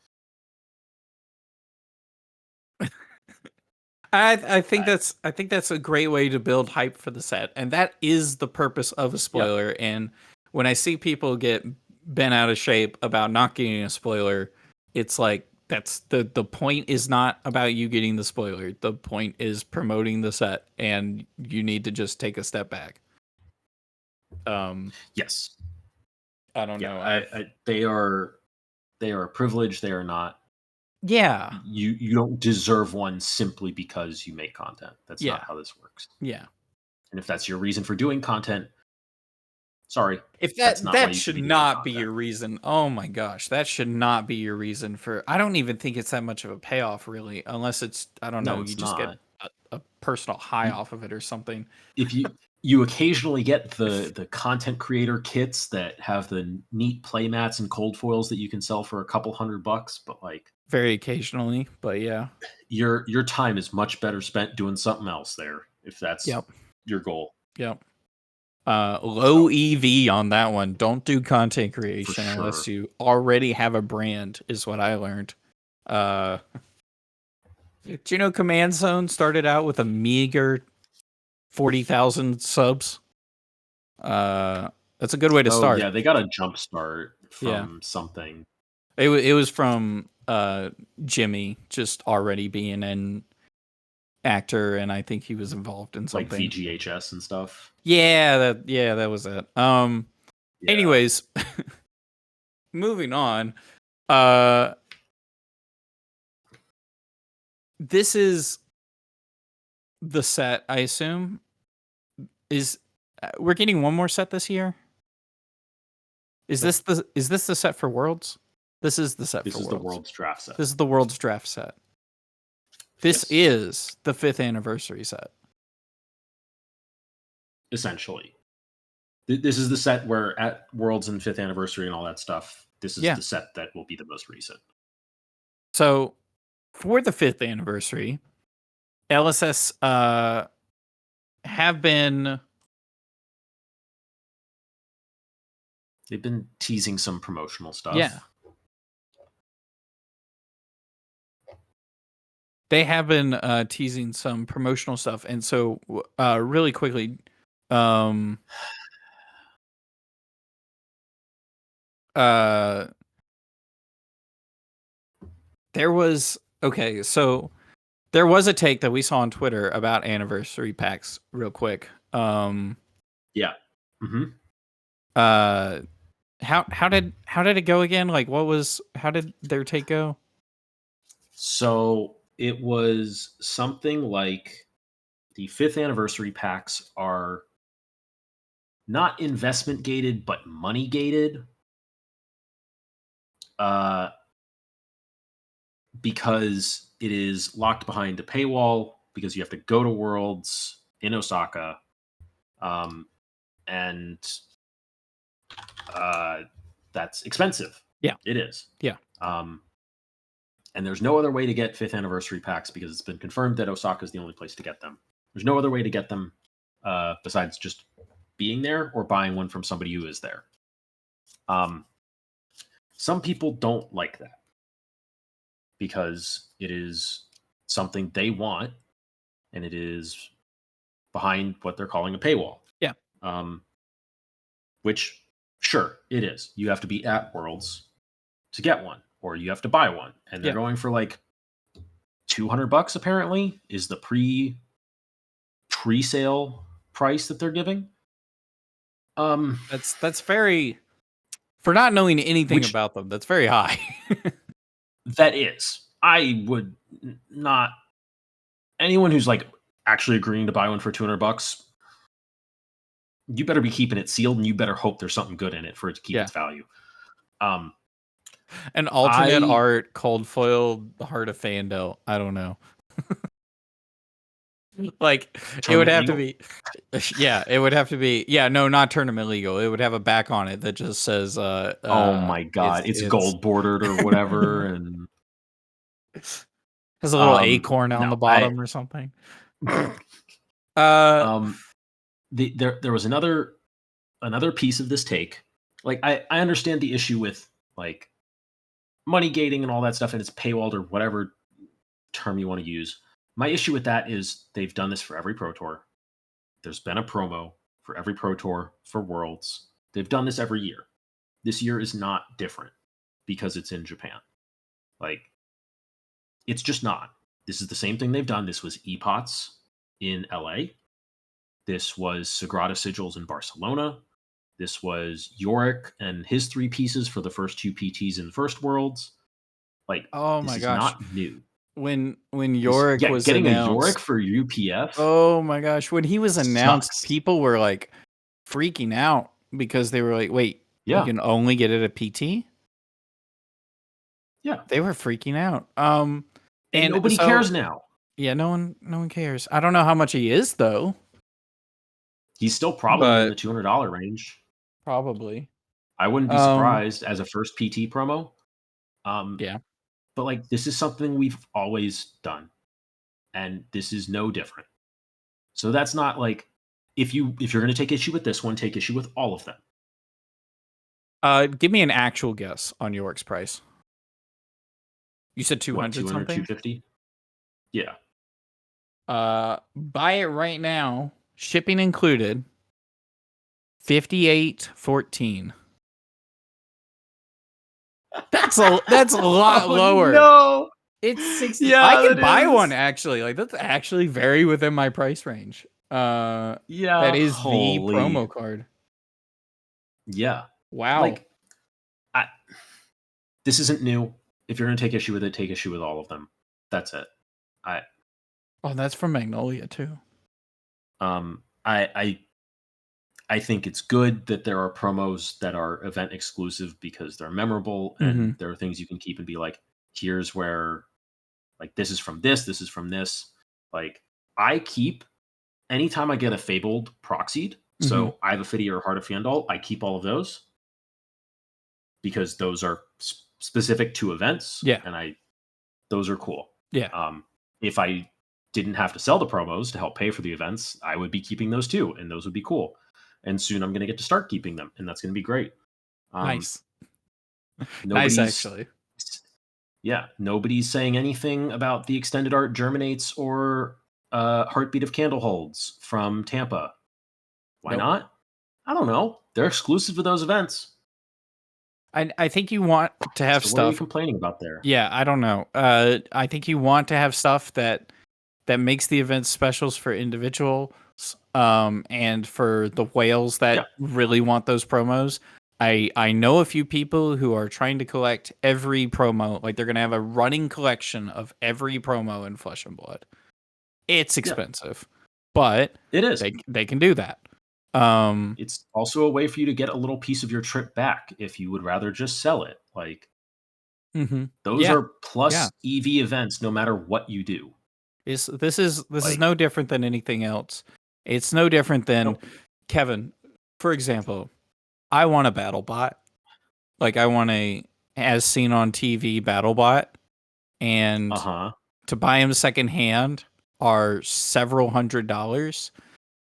I think that's a great way to build hype for the set, and that is the purpose of a spoiler. And when I see people get bent out of shape about not getting a spoiler, it's like that's the point is not about you getting the spoiler. The point is promoting the set, and you need to just take a step back. Yes, I don't know. They are privileged. They are not. Yeah, you don't deserve one simply because you make content. That's not how this works. Yeah, and if that's your reason for doing content, sorry. If that should not be your reason. Oh my gosh, that should not be your reason for. I don't even think it's that much of a payoff, really, unless it's I don't know. You just get a personal high off of it or something. If you occasionally get the content creator kits that have the neat play mats and cold foils that you can sell for a couple $100, but like very occasionally, but yeah, your time is much better spent doing something else there if that's your goal. Yep. Low EV on that one. Don't do content creation unless you already have a brand, is what I learned. Do you know Command Zone started out with a meager 40,000 subs? That's a good way to start. Yeah, they got a jump start from something. It was from Jimmy just already being an actor, and I think he was involved in something like VGHS and stuff. Yeah, that was it. Anyways, moving on. This is the set, I assume. We're getting one more set this year? Is this the set for Worlds? This is the set for Worlds. This is the Worlds draft set. This is the Worlds draft set. This is the 5th anniversary set. Essentially. This is the set where at Worlds and 5th anniversary and all that stuff, this is the set that will be the most recent. So, for the 5th anniversary, LSS have been... They've been teasing some promotional stuff. Yeah. They have been teasing some promotional stuff. And so, really quickly... there was there was a take that we saw on Twitter about anniversary packs real quick. Yeah. Mm-hmm. How did it go again? Like how did their take go? So it was something like the 5th anniversary packs are not investment gated, but money gated. Because it is locked behind a paywall, because you have to go to Worlds in Osaka. And that's expensive. Yeah. It is. Yeah. And there's no other way to get 5th anniversary packs because it's been confirmed that Osaka is the only place to get them. There's no other way to get them besides just being there or buying one from somebody who is there. Some people don't like that because it is something they want and it is behind what they're calling a paywall. Yeah. Which, sure, it is. You have to be at Worlds to get one, or you have to buy one. And they're going for like $200 apparently is the pre-sale price that they're giving. That's very, for not knowing anything about them, that's very high. That is. I would not, anyone who's like actually agreeing to buy one for $200, you better be keeping it sealed and you better hope there's something good in it for it to keep its value. An alternate art cold foil Heart of Fandel. I don't know. Like tournament it would have legal? To be, it would have to be. Yeah, no, not tournament legal. It would have a back on it that just says. Oh my god, it's gold bordered or whatever, and has a little acorn on the bottom or something. There was another piece of this take. Like I understand the issue with like money gating and all that stuff, and it's paywalled or whatever term you want to use. My issue with that is they've done this for every Pro Tour. There's been a promo for every Pro Tour for Worlds. They've done this every year. This year is not different because it's in Japan. Like, it's just not. This is the same thing they've done. This was EPOTS in LA. This was Sagrada Sigils in Barcelona. This was Yorick and his 3 pieces for the first 2 PTs in the first Worlds. Like, oh my gosh, not new. When Yorick was getting announced, a Yorick for UPF. Oh my gosh, when he was announced, people were like freaking out because they were like, "Wait, you can only get it at PT?" Yeah, they were freaking out. And nobody cares now. Yeah, no one cares. I don't know how much he is though. He's still probably in the $200 range. Probably. I wouldn't be surprised as a first PT promo. Yeah. But like, this is something we've always done, and this is no different. So that's not like, if you're going to take issue with this one, take issue with all of them. Give me an actual guess on York's price. You said 200 something? 250? Yeah. Buy it right now, shipping included, $58.14. That's a lot lower. No. It's 60. Yeah, I can buy one actually. Like, that's actually very within my price range. Yeah. That is the promo card. Yeah. Wow. Like, this isn't new. If you're going to take issue with it, take issue with all of them. That's it. Oh, that's from Magnolia too. I think it's good that there are promos that are event exclusive because they're memorable and there are things you can keep and be like, here's where, like, this is from this is from this. Like, I keep, anytime I get a Fabled proxied, so I have a Fiddy or Heart of Fandal, I keep all of those because those are specific to events. Yeah. And those are cool. Yeah. If I didn't have to sell the promos to help pay for the events, I would be keeping those too, and those would be cool. And soon I'm going to get to start keeping them, and that's going to be great. Nice. Nice, actually. Yeah, nobody's saying anything about the extended art Germinates or Heartbeat of Candleholds from Tampa. Why not? I don't know. They're exclusive to those events. I think you want to have stuff. What are you complaining about there? Yeah, I don't know. I think you want to have stuff that makes the event specials for individuals, and for the whales that really want those promos. I know a few people who are trying to collect every promo. Like, they're going to have a running collection of every promo in Flesh and Blood. It's expensive, but it is. They can do that. It's also a way for you to get a little piece of your trip back if you would rather just sell it. Like, those are plus EV events no matter what you do. This is no different than anything else. It's no different than Kevin, for example. I want a battle bot. Like, I want a as seen on TV battle bot, and to buy him secondhand are several $100s.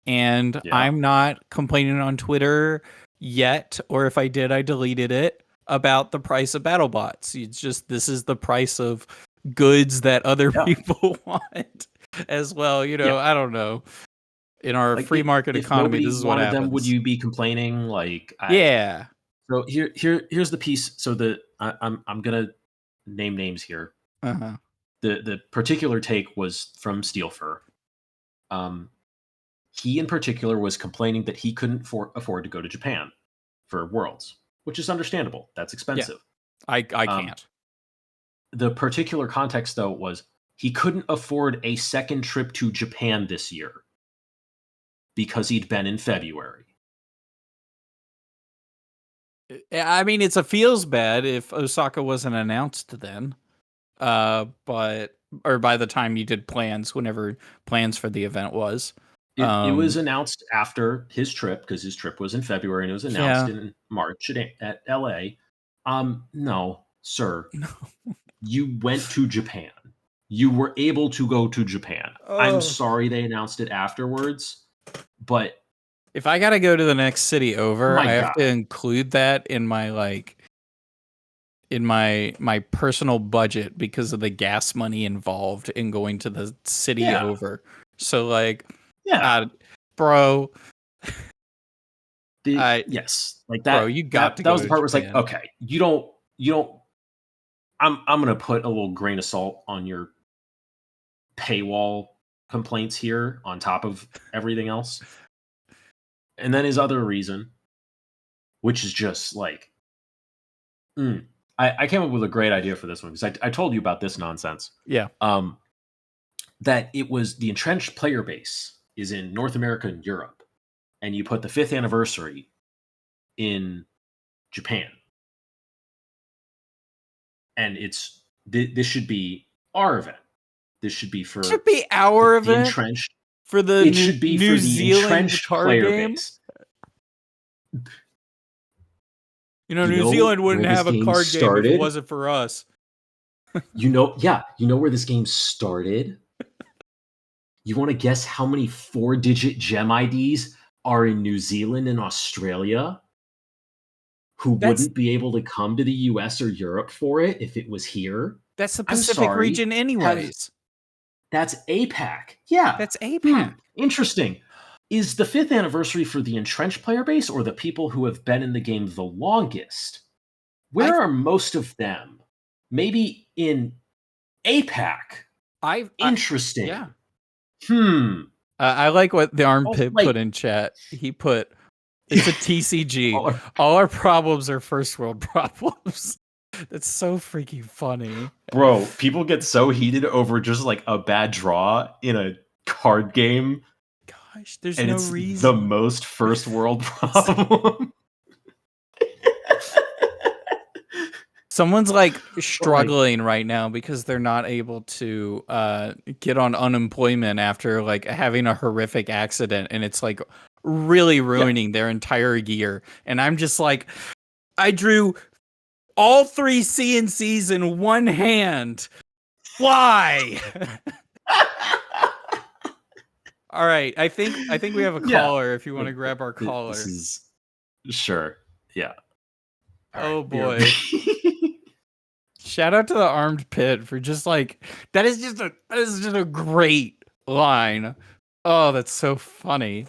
And I'm not complaining on Twitter yet, or if I did, I deleted it, about the price of battle bots. It's just, this is the price of goods that other people want as well. You know, I don't know. In our free market economy, this is what happens. Them, would you be complaining? Like, So here's the piece. So I'm gonna name names here. The particular take was from Steelfur. He in particular was complaining that he couldn't afford to go to Japan for Worlds, which is understandable. That's expensive. I can't. The particular context, though, was he couldn't afford a second trip to Japan this year because he'd been in February. I mean, it's a feels bad if Osaka wasn't announced then. But by the time you did plans, whenever plans for the event was. It was announced after his trip, because his trip was in February and it was announced in March at LA. No, sir. No. You went to Japan. You were able to go to Japan. I'm sorry they announced it afterwards, but if I gotta go to the next city over, I have to include that in my in my personal budget because of the gas money involved in going to the city over. So bro. Yes, like that. Bro, you got to go. That was the part where it's like, okay, you don't. I'm gonna put a little grain of salt on your paywall complaints here on top of everything else. And then his other reason, which is just like, I came up with a great idea for this one because I told you about this nonsense. Yeah. That it was the entrenched player base is in North America and Europe, and you put the 5th anniversary in Japan. And this should be our event. This should be our event. Entrenched. for the it should be New for the Zealand entrenched card player game. base. New Zealand wouldn't have a card game if it started? wasn't for us. You know where this game started? You want to guess how many 4-digit gem IDs are in New Zealand and Australia who wouldn't be able to come to the US or Europe for it if it was here? That's the Pacific region anyways. That's APAC. Yeah. That's APAC. Interesting. Is the 5th anniversary for the entrenched player base or the people who have been in the game the longest? Where are most of them? Maybe in APAC. Interesting. Yeah. I like what the armpit put in chat. He put, it's a TCG. All our problems are first world problems. That's so freaking funny. Bro, people get so heated over just like a bad draw in a card game. Gosh, there's no reason. The most first world problem. Someone's like struggling right now because they're not able to get on unemployment after like having a horrific accident, and it's like really ruining their entire year. And I'm just like, I drew all 3 CNCs in one hand. Why? All right, I think we have a caller. If you want to grab our caller, sure. Yeah. Oh boy. Shout out to the armed pit for just like that is just a great line. Oh, that's so funny.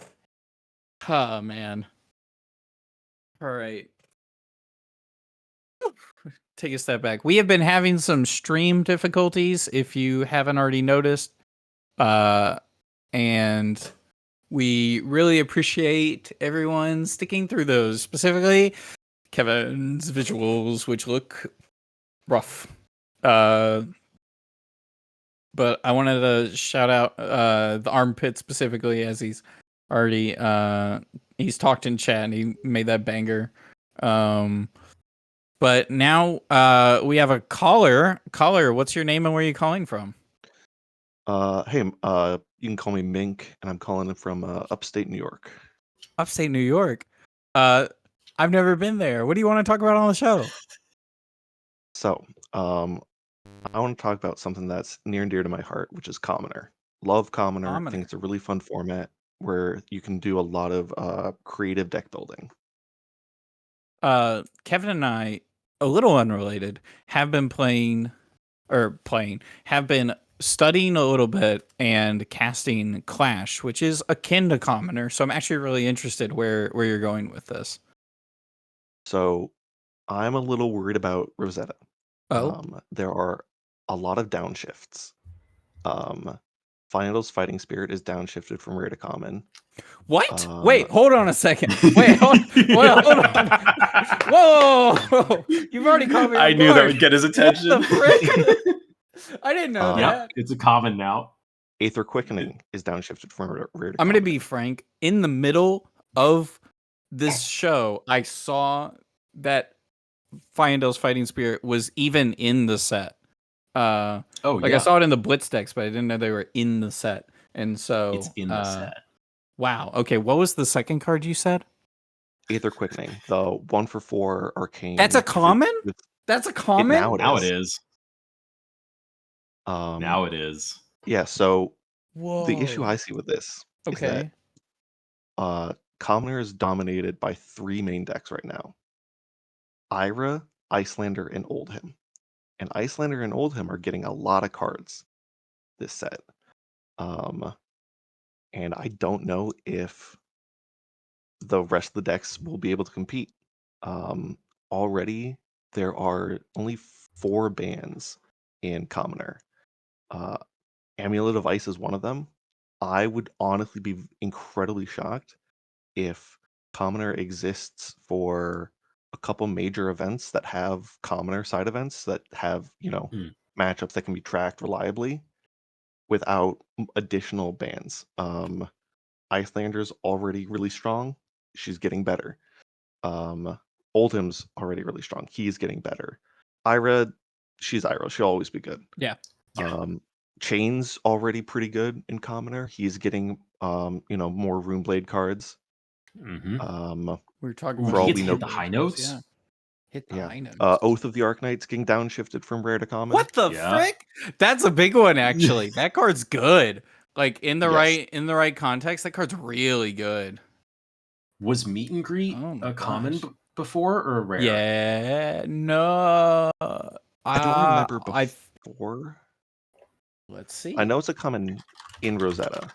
Oh man. All right. Take a step back. We have been having some stream difficulties, if you haven't already noticed. And we really appreciate everyone sticking through those. Specifically, Kevin's visuals, which look rough. But I wanted to shout out the armpit specifically, as he's already he's talked in chat and he made that banger. But now we have a caller. Caller, what's your name and where are you calling from? Hey, you can call me Mink, and I'm calling from upstate New York. Upstate New York? I've never been there. What do you want to talk about on the show? So, I want to talk about something that's near and dear to my heart, which is Commoner. Love Commoner. I think it's a really fun format where you can do a lot of creative deck building. Kevin and I, a little unrelated, have been studying a little bit and casting Clash, which is akin to Commoner. So I'm actually really interested where you're going with this. So I'm a little worried about Rosetta. There are a lot of downshifts. Finals Fighting Spirit is downshifted from rare to common. What? Wait, hold on a second. Wait, hold on. Whoa! You've already caught me. I knew that would get his attention. What the frick? I didn't know that. Yeah, it's a common now. Aether Quickening is downshifted from rare to common. I'm going to be frank. In the middle of this show, I saw that Fyendal's Fighting Spirit was even in the set. I saw it in the Blitz decks, but I didn't know they were in the set. And so it's in the set. Wow. Okay, what was the second card you said? Aether Quickening, the 1-for-4 arcane. That's a common? That's a common? Now it is. Now it is. Yeah, so the issue I see with this is that Commoner is dominated by 3 main decks right now. Ira, Icelander, and Oldhim. And Icelander and Oldhim are getting a lot of cards this set. And I don't know if the rest of the decks will be able to compete. Already, there are only 4 bans in Commoner. Amulet of Ice is one of them. I would honestly be incredibly shocked if Commoner exists for a couple major events that have Commoner side events that have, matchups that can be tracked reliably without additional bans. Icelander's already really strong. She's getting better. Oldhim's already really strong. He's getting better. Ira, she's Ira. She'll always be good. Yeah. Chain's already pretty good in Commoner. He's getting more Runeblade cards. Mm-hmm. We were talking Ooh, about For all he we gets know, hit the high notes. Yeah. Hit the yeah. high notes. Oath of the Arknight's getting downshifted from rare to common. What the Yeah. frick? That's a big one, actually. That card's good. Like in the Yes. right context, that card's really good. Was Meet and Greet Oh my a common gosh. before or a rare? Yeah, no. I don't remember I before. let's see. I know it's a common in Rosetta.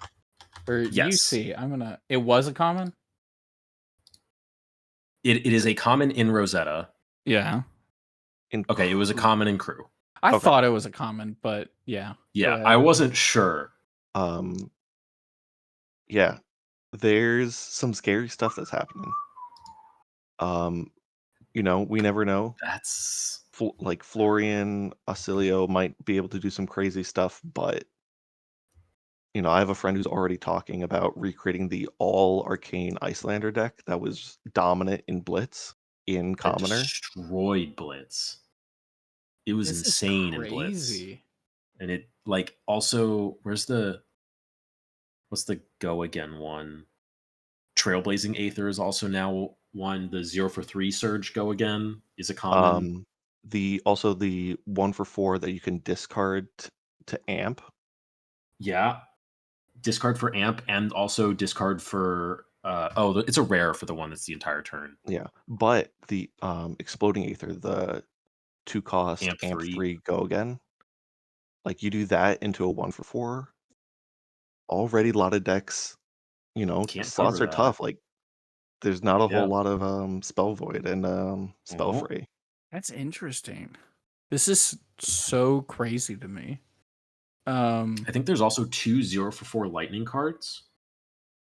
Or you Yes. see. It was a common? It is a common in Rosetta. Yeah. Okay, it was a common in Crew. I Okay. thought it was a common, but yeah. Yeah, I wasn't sure. Yeah. There's some scary stuff that's happening. We never know. That's Like Florian Ausilio might be able to do some crazy stuff, but I have a friend who's already talking about recreating the all arcane Icelander deck that was dominant in Blitz in that Commoner. destroyed Blitz. It was insane in Blitz. And it also what's the go again one? Trailblazing Aether is also now one. The 0 for 3 Surge go again is a common. The 1 for 4 that you can discard to amp. Yeah. Discard for amp and also discard for it's a rare for the one that's the entire turn. Yeah. But the Exploding Aether, the 2-cost amp 3 go again. Like you do that into a 1 for 4. Already a lot of decks, slots are tough. Like there's not a whole lot of Spell Void and Spell Fray. That's interesting. This is so crazy to me. I think there's also 2 0 for 4 lightning cards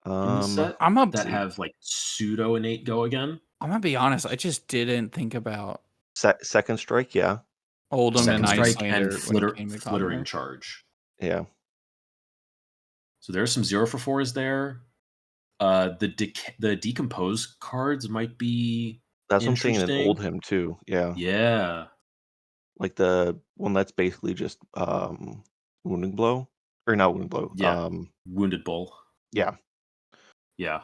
in the set that have like pseudo innate go again. I'm gonna be honest, I just didn't think about Second Strike, yeah. Oldhim and Strike Icelander and Flittering Charge. Yeah. So there's some 0 for 4s there. The Decompose cards might be That's what I'm saying in Oldhim too. Yeah. Yeah. Like the one that's basically just Wounding Blow. Or not Wounding Blow. Yeah. Wounded Bull. Yeah. Yeah.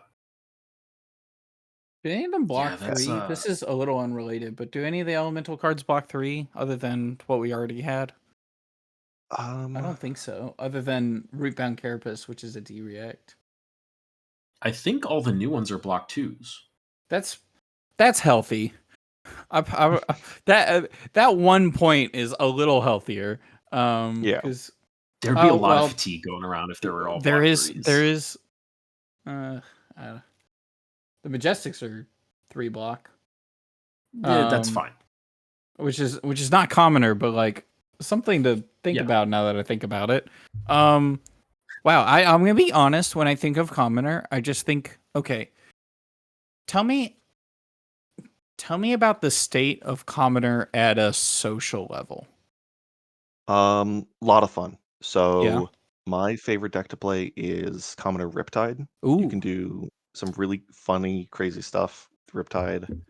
Do any of them block 3? This is a little unrelated, but do any of the elemental cards block 3 other than what we already had? I don't think so. Other than Rootbound Carapace, which is a D-React. I think all the new ones are block 2s. That's healthy. That 1 point is a little healthier. Yeah. Because there'd be a lot of fatigue going around if there were all there block is 3s. there is the Majestics are 3 block. Yeah, that's fine. Which is not commoner, but like something to think about now that I think about it. Wow, I'm gonna be honest. When I think of commoner, I just think, okay, tell me about the state of commoner at a social level. Lot of fun. So my favorite deck to play is Commoner Riptide. Ooh. You can do some really funny, crazy stuff with Riptide.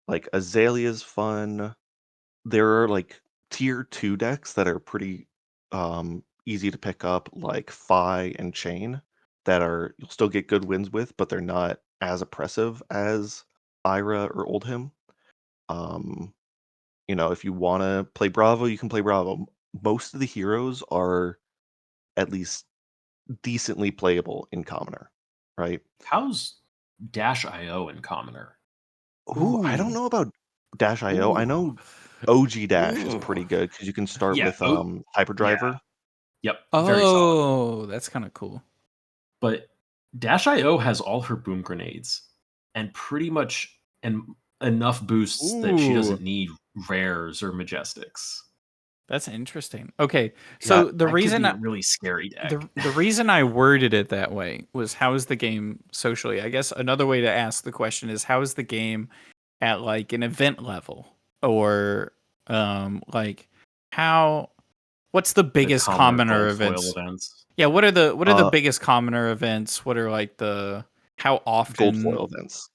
Like Azalea's fun. There are like tier 2 decks that are pretty easy to pick up, like Phi and Chain, that you'll still get good wins with, but they're not as oppressive as Ira or Oldhim. If you want to play Bravo, you can play Bravo. Most of the heroes are at least decently playable in Commoner, right? How's Dash.io in Commoner? Ooh, I don't know about Dash.io. I know OG Dash is pretty good because you can start with Hyperdriver. Yeah. Yep. Very solid. That's kind of cool. But Dash.io has all her boom grenades and pretty much enough boosts that she doesn't need rares or majestics. That's interesting. Okay, so the reason could be a really scary deck. The reason I worded it that way was, how is the game socially? I guess another way to ask the question is, how is the game at like an event level, or like what's the biggest commoner events? Yeah, what are the biggest commoner events? What are like how often gold foil events?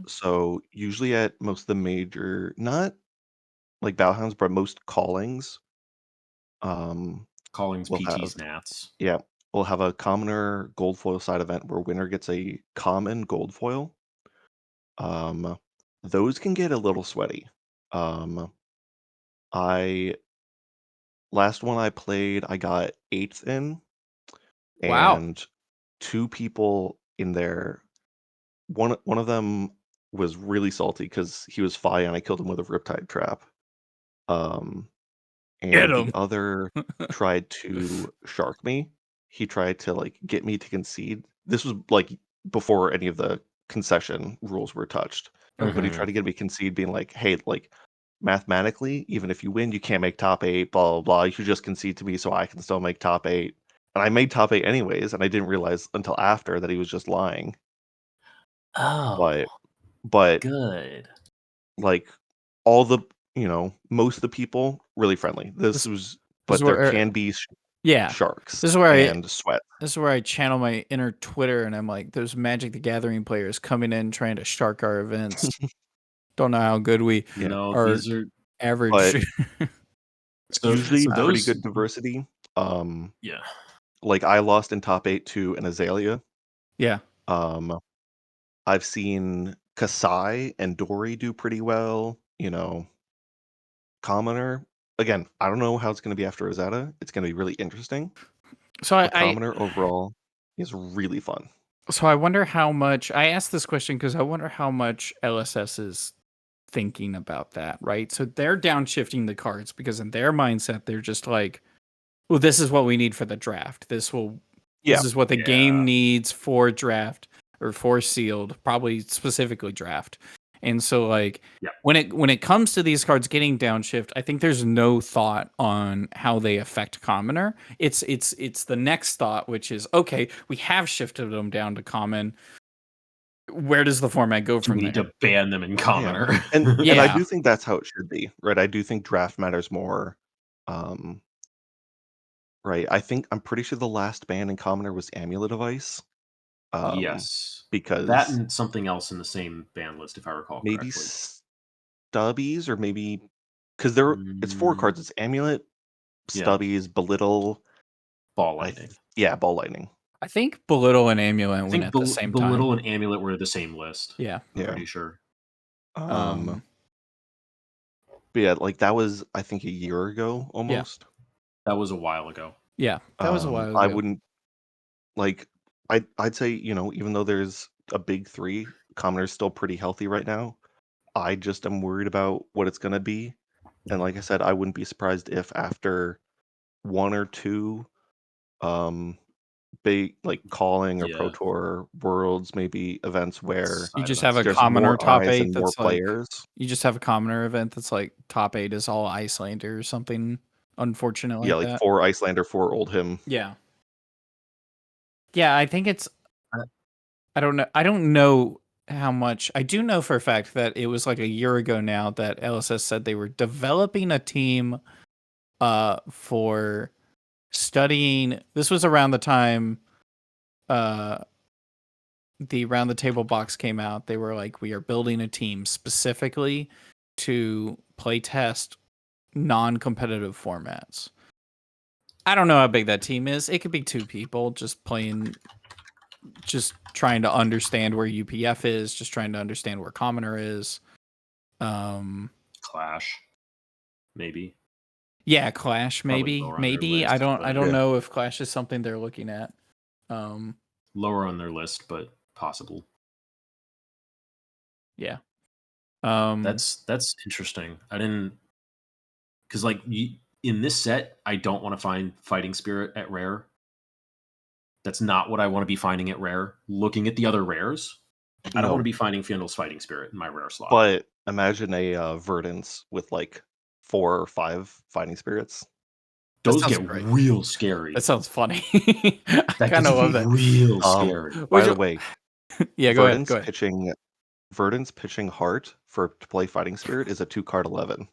So usually at most of the major, not like Battlehounds, but most callings, Callings, we'll PTs, have Nats. yeah, we'll have a commoner gold foil side event where winner gets a common gold foil. Those can get a little sweaty. I last one I played, I got 8th in, Wow. and 2 people in there. One of them was really salty because he was Fi and I killed him with a Riptide trap. Um, Get and the him. other tried to shark me. He tried to like get me to concede. This was like before any of the concession rules were touched. But he tried to get me to concede, being like, "Hey, like mathematically, even if you win, you can't make top 8. Blah blah blah. You should just concede to me so I can still make top 8." And I made top 8 anyways, and I didn't realize until after that he was just lying. Oh, But good. like all the most of the people really friendly. This is But there where can be yeah. sharks This is where and sweat. This is where I channel my inner Twitter, and I'm like, "There's Magic the Gathering players coming in trying to shark our events. Don't know how good we Yeah, No, are these are average." but so usually so pretty those. good diversity. Yeah. Like I lost in top 8 to an Azalea. Yeah. I've seen Kasai and Dory do pretty well. Commoner again. I don't know how it's going to be after Rosetta. It's going to be really interesting. So But Commoner overall is really fun. So I wonder how much I asked this question because I wonder how much LSS is thinking about that, right? So they're downshifting the cards because in their mindset they're just like, well, this is what we need for the draft. This Yeah, is what the game needs for draft or for sealed, probably specifically draft. And so like when it comes to these cards getting downshift, I think there's no thought on how they affect commoner. It's the next thought, which is okay, we have shifted them down to common. Where does the format go from we there? need to ban them in commoner. And Yeah. I do think that's how it should be, right? I do think draft matters more. Right. I'm pretty sure the last ban in commoner was Amulet of Ice. Yes. Because that and something else in the same ban list, if I recall maybe correctly. Stubbies, or maybe because it's 4 cards. It's Amulet, Stubbies, Belittle, Ball Lightning. Ball Lightning. I think Belittle and Amulet I went think at the same time. Belittle and Amulet were the same list. Yeah. I'm pretty sure. But yeah, like that was I think a year ago almost. That was a while ago. Yeah, that was a while ago. I wouldn't like I'd say, even though there's a big 3, commoner's still pretty healthy right now. I just am worried about what it's going to be. And like I said, I wouldn't be surprised if after 1 or 2 big like calling or Pro Tour Worlds, maybe events where you just have a there's commoner more top eyes 8 and more that's like players. you just have a commoner event that's like top 8 is all Icelander or something unfortunate Yeah, like like that. 4 Icelander, 4 Oldhim. Yeah. Yeah, I think it's I don't know how much. I do know for a fact that it was like a year ago now that LSS said they were developing a team for studying. This was around the time the Round the Table box came out. They were like, we are building a team specifically to play test non-competitive formats. I don't know how big that team is. It could be 2 people just playing, just trying to understand where UPF is, just trying to understand where Commoner is. Clash, maybe. Yeah, Clash, maybe. List, I don't but... know if Clash is something they're looking at. Lower on their list, but possible. Yeah. That's interesting. I didn't, because like in this set, I don't want to find Fighting Spirit at rare. That's not what I want to be finding at rare. Looking at the other rares, I don't want to be finding Fyendal's Fighting Spirit in my rare slot. But imagine a Verdance with like 4 or 5 Fighting Spirits. Those get real scary. That sounds funny. I kind of love that. Real scary. By the way, yeah, go ahead. Verdance pitching Heart to play Fighting Spirit is a 2-card 11.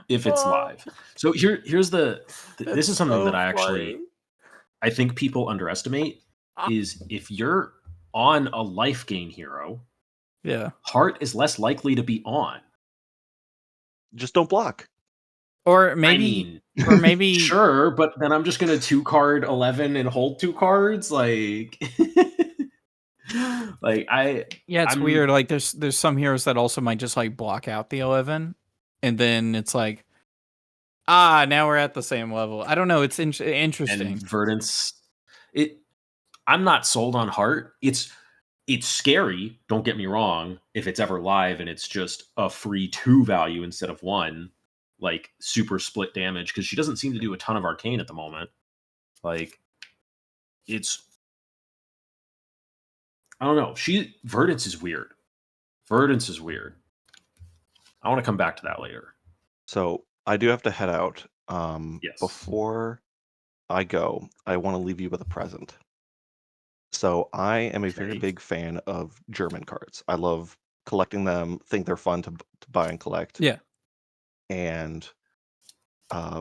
If it's live. So here's this is something that I think people underestimate is if you're on a life gain hero, Heart is less likely to be on. Just don't block. Or maybe, sure, but then I'm just gonna 2-card 11 and hold 2 cards, like, it's weird. Like there's some heroes that also might just like block out the 11, and then it's like, now we're at the same level. I don't know. It's interesting. And Verdance, I'm not sold on Heart. It's scary. Don't get me wrong. If it's ever live and it's just a free 2 value instead of 1, like super split damage, because she doesn't seem to do a ton of arcane at the moment. Like, I don't know. Verdance is weird. Verdance is weird. I want to come back to that later. So I do have to head out. Yes. Before I go, I want to leave you with a present. So I am a very big fan of German cards. I love collecting them. Think they're fun to buy and collect. Yeah. And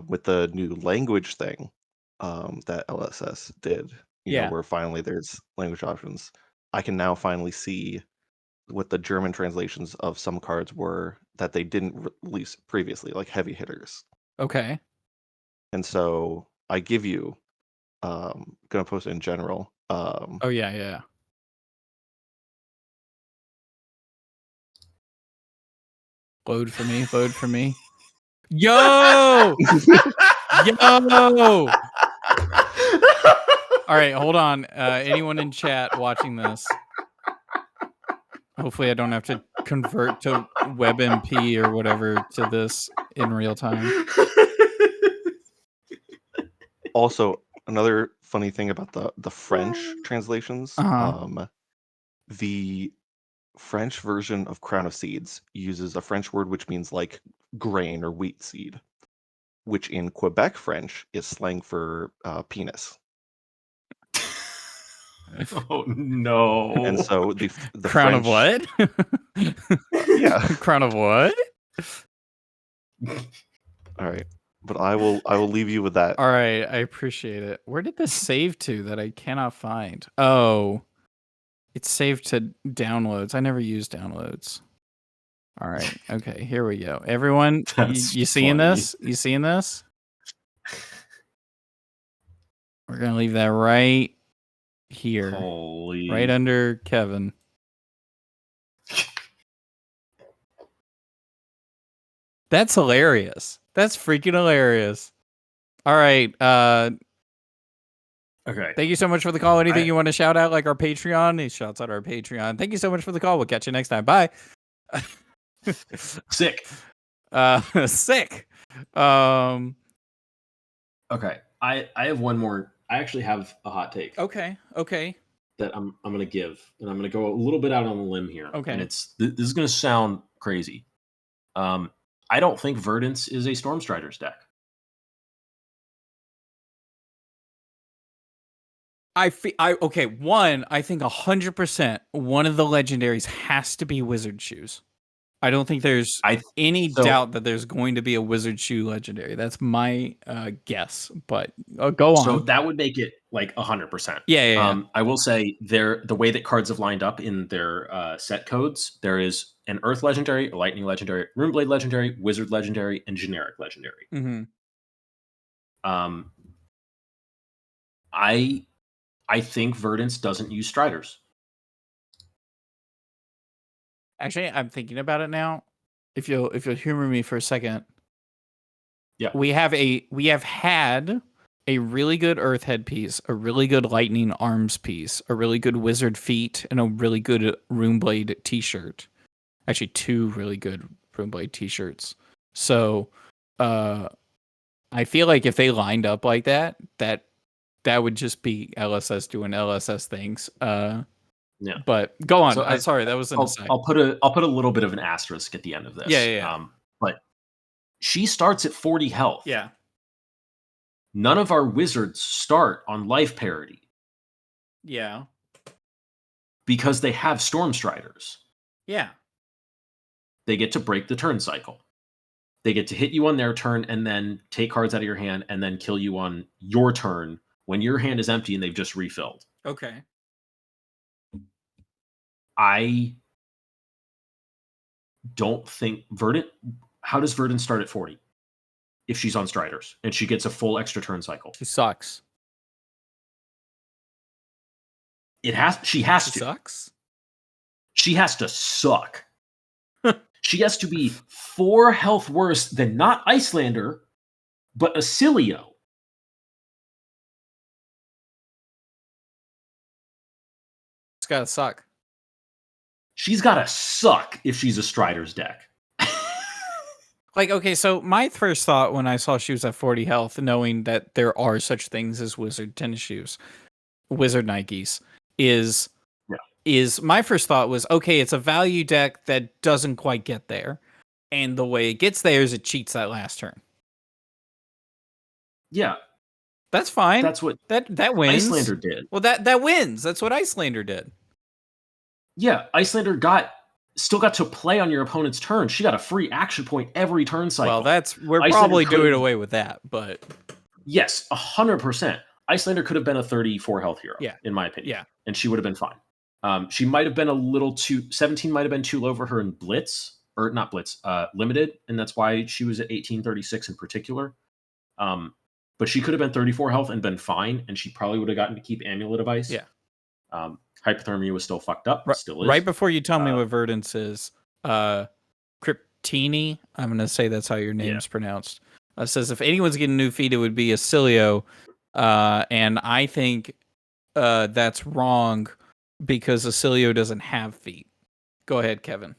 with the new language thing that LSS did, you know, where finally there's language options, I can now finally see what the German translations of some cards were that they didn't release previously, like heavy hitters. Okay. And so I give you, gonna post it in general. Oh yeah. Load for me. Yo! Yo! All right, hold on. Anyone in chat watching this? Hopefully I don't have to convert to WebMP or whatever to this in real time. Also, another funny thing about the French translations, the French version of Crown of Seeds uses a French word which means like grain or wheat seed, which in Quebec French is slang for penis. Oh no! And so the Crown French, of what? Yeah. Crown of what? All right, but I will leave you with that. All right, I appreciate it. Where did this save to that I cannot find? Oh, it's saved to downloads. I never use downloads. All right. Okay, here we go. Everyone, you seeing this? You seeing this? We're going to leave that right here. Holy. Right under Kevin. That's hilarious. That's freaking hilarious. All right. Okay. Thank you so much for the call. Anything you want to shout out, like our Patreon? He shouts out our Patreon. Thank you so much for the call. We'll catch you next time. Bye. Sick. Sick. Okay. I have one more. I actually have a hot take. Okay. That I'm gonna give, and I'm gonna go a little bit out on a limb here. Okay. And this is gonna sound crazy. I don't think Verdance is a Stormstriders deck. Okay. One, I think 100% one of the legendaries has to be Wizard Shoes. I don't think there's any doubt that there's going to be a Wizard Shoe legendary. That's my guess, but go on. So that would make it like 100%. Yeah. I will say the way that cards have lined up in their set codes, there is an Earth legendary, a Lightning legendary, Runeblade legendary, Wizard legendary, and generic legendary. Mm-hmm. I think Verdance doesn't use Striders. Actually, I'm thinking about it now. If you'll humor me for a second. Yeah. We have had a really good Earth head piece, a really good Lightning arms piece, a really good Wizard feet, and a really good Runeblade t-shirt. Actually, 2 really good Runeblade t-shirts. So, I feel like if they lined up like that would just be LSS doing LSS things. Yeah. But go on. So sorry, that was an aside. I'll put a little bit of an asterisk at the end of this. Yeah. But she starts at 40 health. Yeah. None of our wizards start on life parity. Yeah. Because they have Stormstriders. Yeah. They get to break the turn cycle. They get to hit you on their turn and then take cards out of your hand and then kill you on your turn when your hand is empty and they've just refilled. Okay. I don't think Verdant. How does Verdant start at 40? if she's on Striders, and she gets a full extra turn cycle. She sucks. She has to. Sucks? She has to suck. She has to be 4 health worse than not Icelander, but Acilio. It's gotta suck. She's gotta suck if she's a Strider's deck. Like, okay, so my first thought when I saw she was at 40 health, knowing that there are such things as wizard tennis shoes, wizard Nikes, is my first thought was, okay, it's a value deck that doesn't quite get there. And the way it gets there is it cheats that last turn. Yeah. That's fine. That's what that wins. Icelander did. Well, that wins. That's what Icelander did. Yeah, Icelander still got to play on your opponent's turn. She got a free action point every turn cycle. Well, we're probably doing away with that, but yes, 100%. Icelander could have been a 34 health hero, in my opinion. Yeah. And she would have been fine. She might have been a little 17 might have been too low for her in Blitz, or not Blitz, Limited, and that's why she was at 1836 in particular. But she could have been 34 health and been fine, and she probably would have gotten to keep Amulet of Ice. Yeah. Hypothermia was still fucked up. Still is. Right before you tell me what Verdance is, Cryptini, I'm going to say that's how your name's pronounced, says if anyone's getting a new feed, it would be Acilio. And I think that's wrong because Acilio doesn't have feet. Go ahead, Kevin.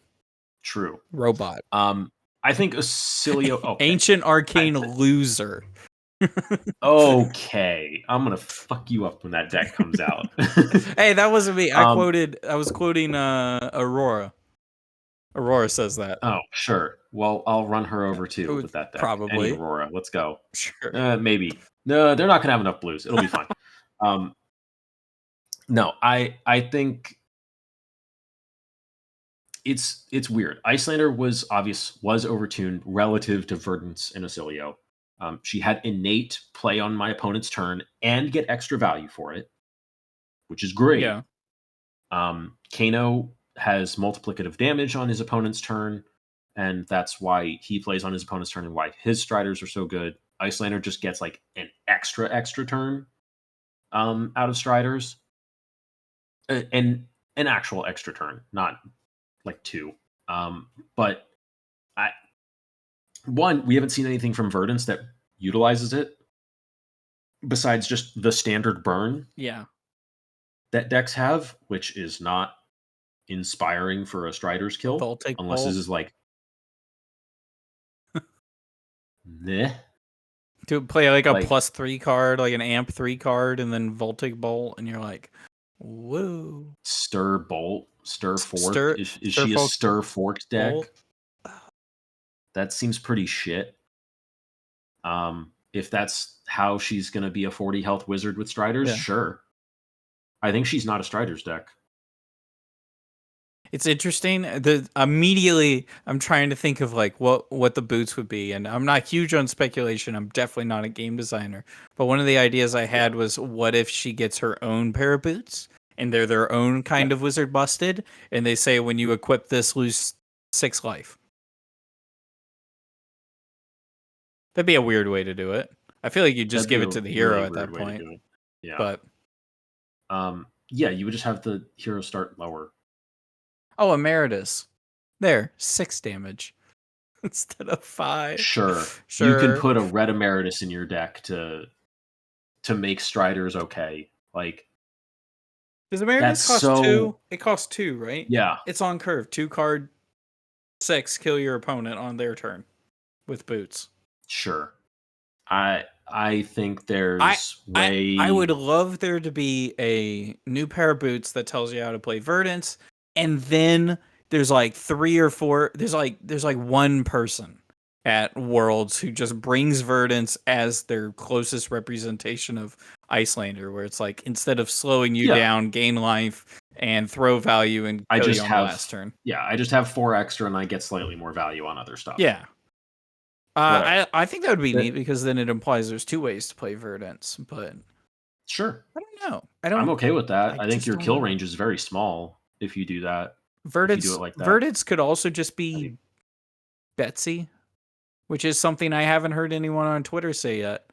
True. Robot. I think Acilio... Okay. Ancient Arcane loser. Okay, I'm gonna fuck you up when that deck comes out. Hey, that wasn't me. I was quoting Aurora. Aurora says that. Oh, sure. Well, I'll run her over too with that deck. Probably. Any Aurora. Let's go. Sure. Maybe. No, they're not gonna have enough blues. It'll be fine. No, I think it's weird. Icelander was overtuned relative to Verdance and Acilio. She had innate play on my opponent's turn and get extra value for it, which is great. Yeah. Kano has multiplicative damage on his opponent's turn, and that's why he plays on his opponent's turn and why his Striders are so good. Icelander just gets like an extra turn out of Striders. And an actual extra turn, not like 2. But we haven't seen anything from Verdance that utilizes it besides just the standard burn that decks have, which is not inspiring for a Strider's kill unless this is like meh. To play like a +3 card, like an amp 3 card, and then Voltic Bolt, and you're like, whoa. Stir Bolt, Stir Fork. Is she a Stir Fork deck? Bolt? That seems pretty shit. If that's how she's going to be a 40 health wizard with Striders, sure. I think she's not a Striders deck. It's interesting. Immediately, I'm trying to think of like what the boots would be, and I'm not huge on speculation. I'm definitely not a game designer. But one of the ideas I had was, what if she gets her own pair of boots, and they're their own kind of wizard busted, and they say when you equip this, lose 6 life. That'd be a weird way to do it. I feel like you just give it to the hero really at that point. Yeah. But you would just have the hero start lower. Oh, Emeritus. There, 6 damage instead of 5. Sure. You can put a red Emeritus in your deck to make Striders okay. Like, does Emeritus cost 2? It costs 2, right? Yeah. It's on curve. 2 card 6, kill your opponent on their turn with boots. Sure. I think there's I would love there to be a new pair of boots that tells you how to play Verdance, and then there's like 3 or 4. There's like one person at Worlds who just brings Verdance as their closest representation of Icelander, where it's like, instead of slowing you down, gain life and throw value and kill you on the last turn. Yeah, I just have 4 extra and I get slightly more value on other stuff. Yeah. I think that would be neat, because then it implies there's 2 ways to play Verdance, but sure. I don't know. I'm okay with that. I think your kill range is very small if you do that. Verdance, do it like that. Verdance could also just be Betsy. which is something I haven't heard anyone on Twitter say yet.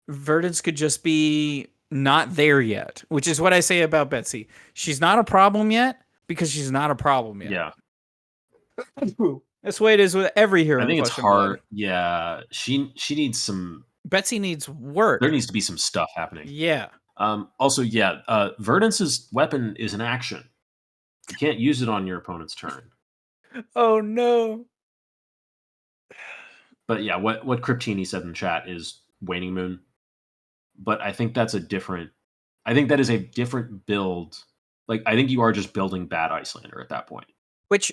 Verdance could just be not there yet, which is what I say about Betsy. She's not a problem yet because she's not a problem yet. Yeah. That's the way it is with every hero. I think it's hard. Yeah, she needs some. Betsy needs work. There needs to be some stuff happening. Yeah. Also, Verdance's weapon is an action. You can't use it on your opponent's turn. Oh no. But yeah, what Cryptini said in chat is Waning Moon. But I think that's a different. I think that is a different build. Like, I think you are just building bad Icelander at that point. Which,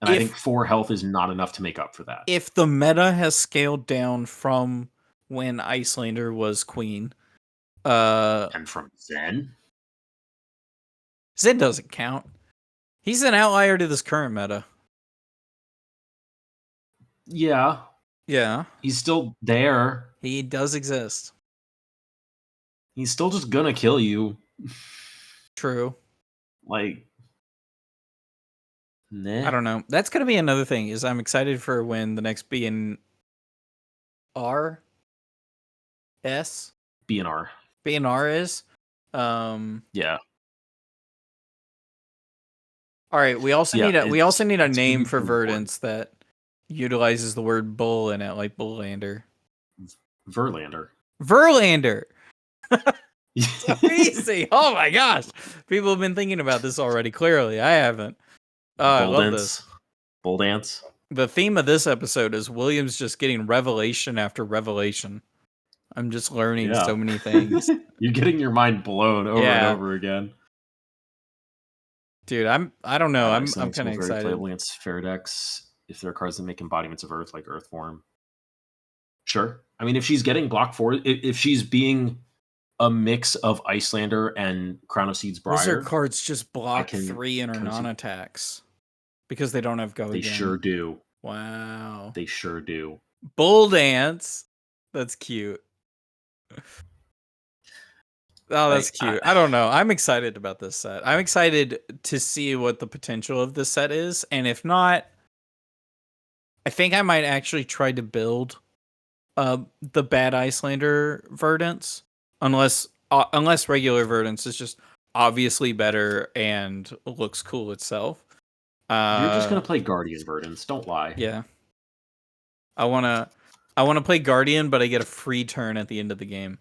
and I think 4 health is not enough to make up for that. If the meta has scaled down from when Icelander was queen, and from Zen doesn't count. He's an outlier to this current meta. Yeah. Yeah. He's still there. He does exist. He's still just gonna kill you. True. Like, nah. I don't know. That's gonna be another thing. Is I'm excited for when the next BNR is. Yeah. All right. We also need a name for Verdance that utilizes the word bull in it, like Bullander. Verlander. So easy. Oh my gosh. People have been thinking about this already. Clearly, I haven't. I love this. Bull dance. The theme of this episode is Williams just getting revelation after revelation. I'm just learning so many things. You're getting your mind blown over and over again. Dude, I don't know. I'm kind of excited. Playable against fair decks if there are cards that make embodiments of Earth, like Earthform. Sure. I mean, if she's getting block 4, if she's being a mix of Icelander and Crown of Seeds Briar, Wizard cards just block 3 in her non-attacks because they don't have go They again. sure do. Wow. They sure do. Bull dance. That's cute. Oh, that's cute. I don't know. I'm excited about this set. I'm excited to see what the potential of this set is. And if not, I think I might actually try to build the bad Icelander Verdance. Unless regular Verdance is just obviously better and looks cool itself. You're just going to play Guardian Verdance. Don't lie. Yeah. I want to play Guardian, but I get a free turn at the end of the game.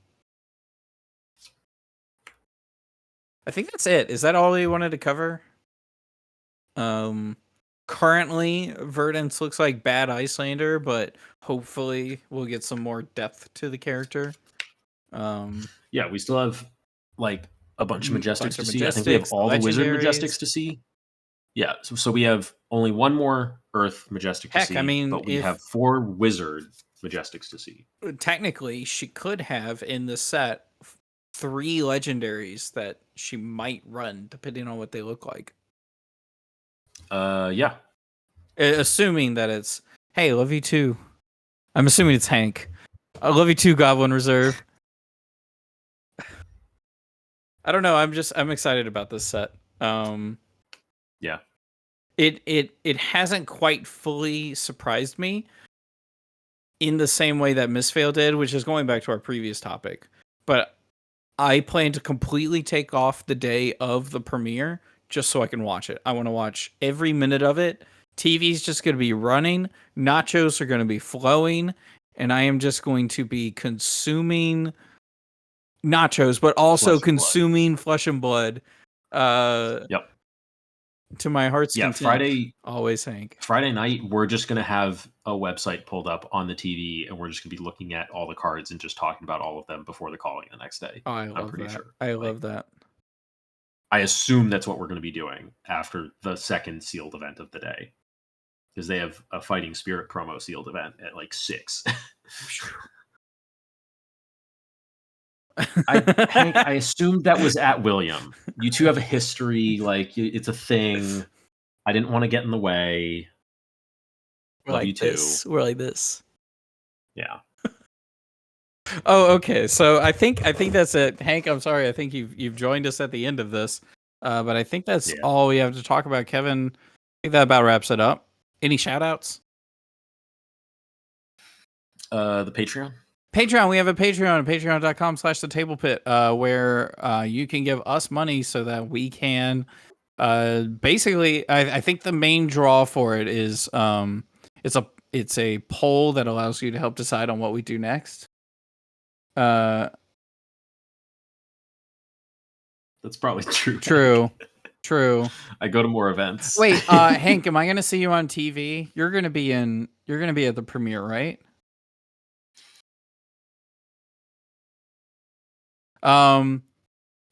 I think that's it. Is that all we wanted to cover? Currently, Verdance looks like bad Icelander, but hopefully we'll get some more depth to the character. Yeah, we still have like a bunch of Majestics to see. I think we have all the Wizard Majestics to see. Yeah, so we have only one more Earth Majestic to see. I mean, but we have 4 Wizard Majestics to see. Technically, she could have in the set 3 legendaries that she might run, depending on what they look like. Yeah. Assuming that it's, hey, love you too. I'm assuming it's Hank. I love you too, Goblin Reserve. I don't know. I'm excited about this set. Yeah. It hasn't quite fully surprised me in the same way that Mistveil did, which is going back to our previous topic. But I plan to completely take off the day of the premiere just so I can watch it. I want to watch every minute of it. TV's just going to be running. Nachos are going to be flowing. And I am just going to be consuming nachos, but also consuming flesh and blood. Yep. To my heart's content. Friday, always Hank. Friday night, we're just going to have a website pulled up on the TV, and we're just going to be looking at all the cards and just talking about all of them before the calling the next day. Oh, I'm pretty sure. I love that. I assume that's what we're going to be doing after the second sealed event of the day, because they have a Fighting Spirit promo sealed event at like 6. Hank, I assumed that was at William. You two have a history, like it's a thing. I didn't want to get in the way. We're like this. We're like this. Yeah. Oh, okay. So I think that's it. Hank, I'm sorry. I think you've joined us at the end of this. But I think that's all we have to talk about. Kevin, I think that about wraps it up. Any shout outs? The Patreon. Patreon. We have a Patreon, patreon.com/thetablepit, where you can give us money so that we can basically, I think the main draw for it is it's a poll that allows you to help decide on what we do next. That's probably true. True. I go to more events. Wait, Hank, am I going to see you on TV? You're going to be at the premiere, right?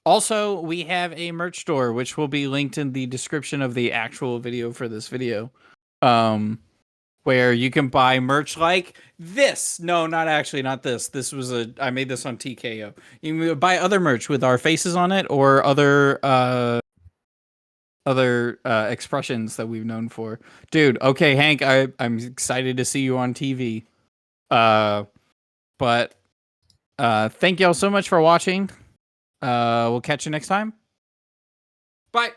Also, we have a merch store, which will be linked in the description of the actual video for this video. Where you can buy merch like this. No, not this. I made this on TKO. You can buy other merch with our faces on it or other expressions that we've known for. Dude, okay, Hank, I'm excited to see you on TV. But thank y'all so much for watching. We'll catch you next time. Bye.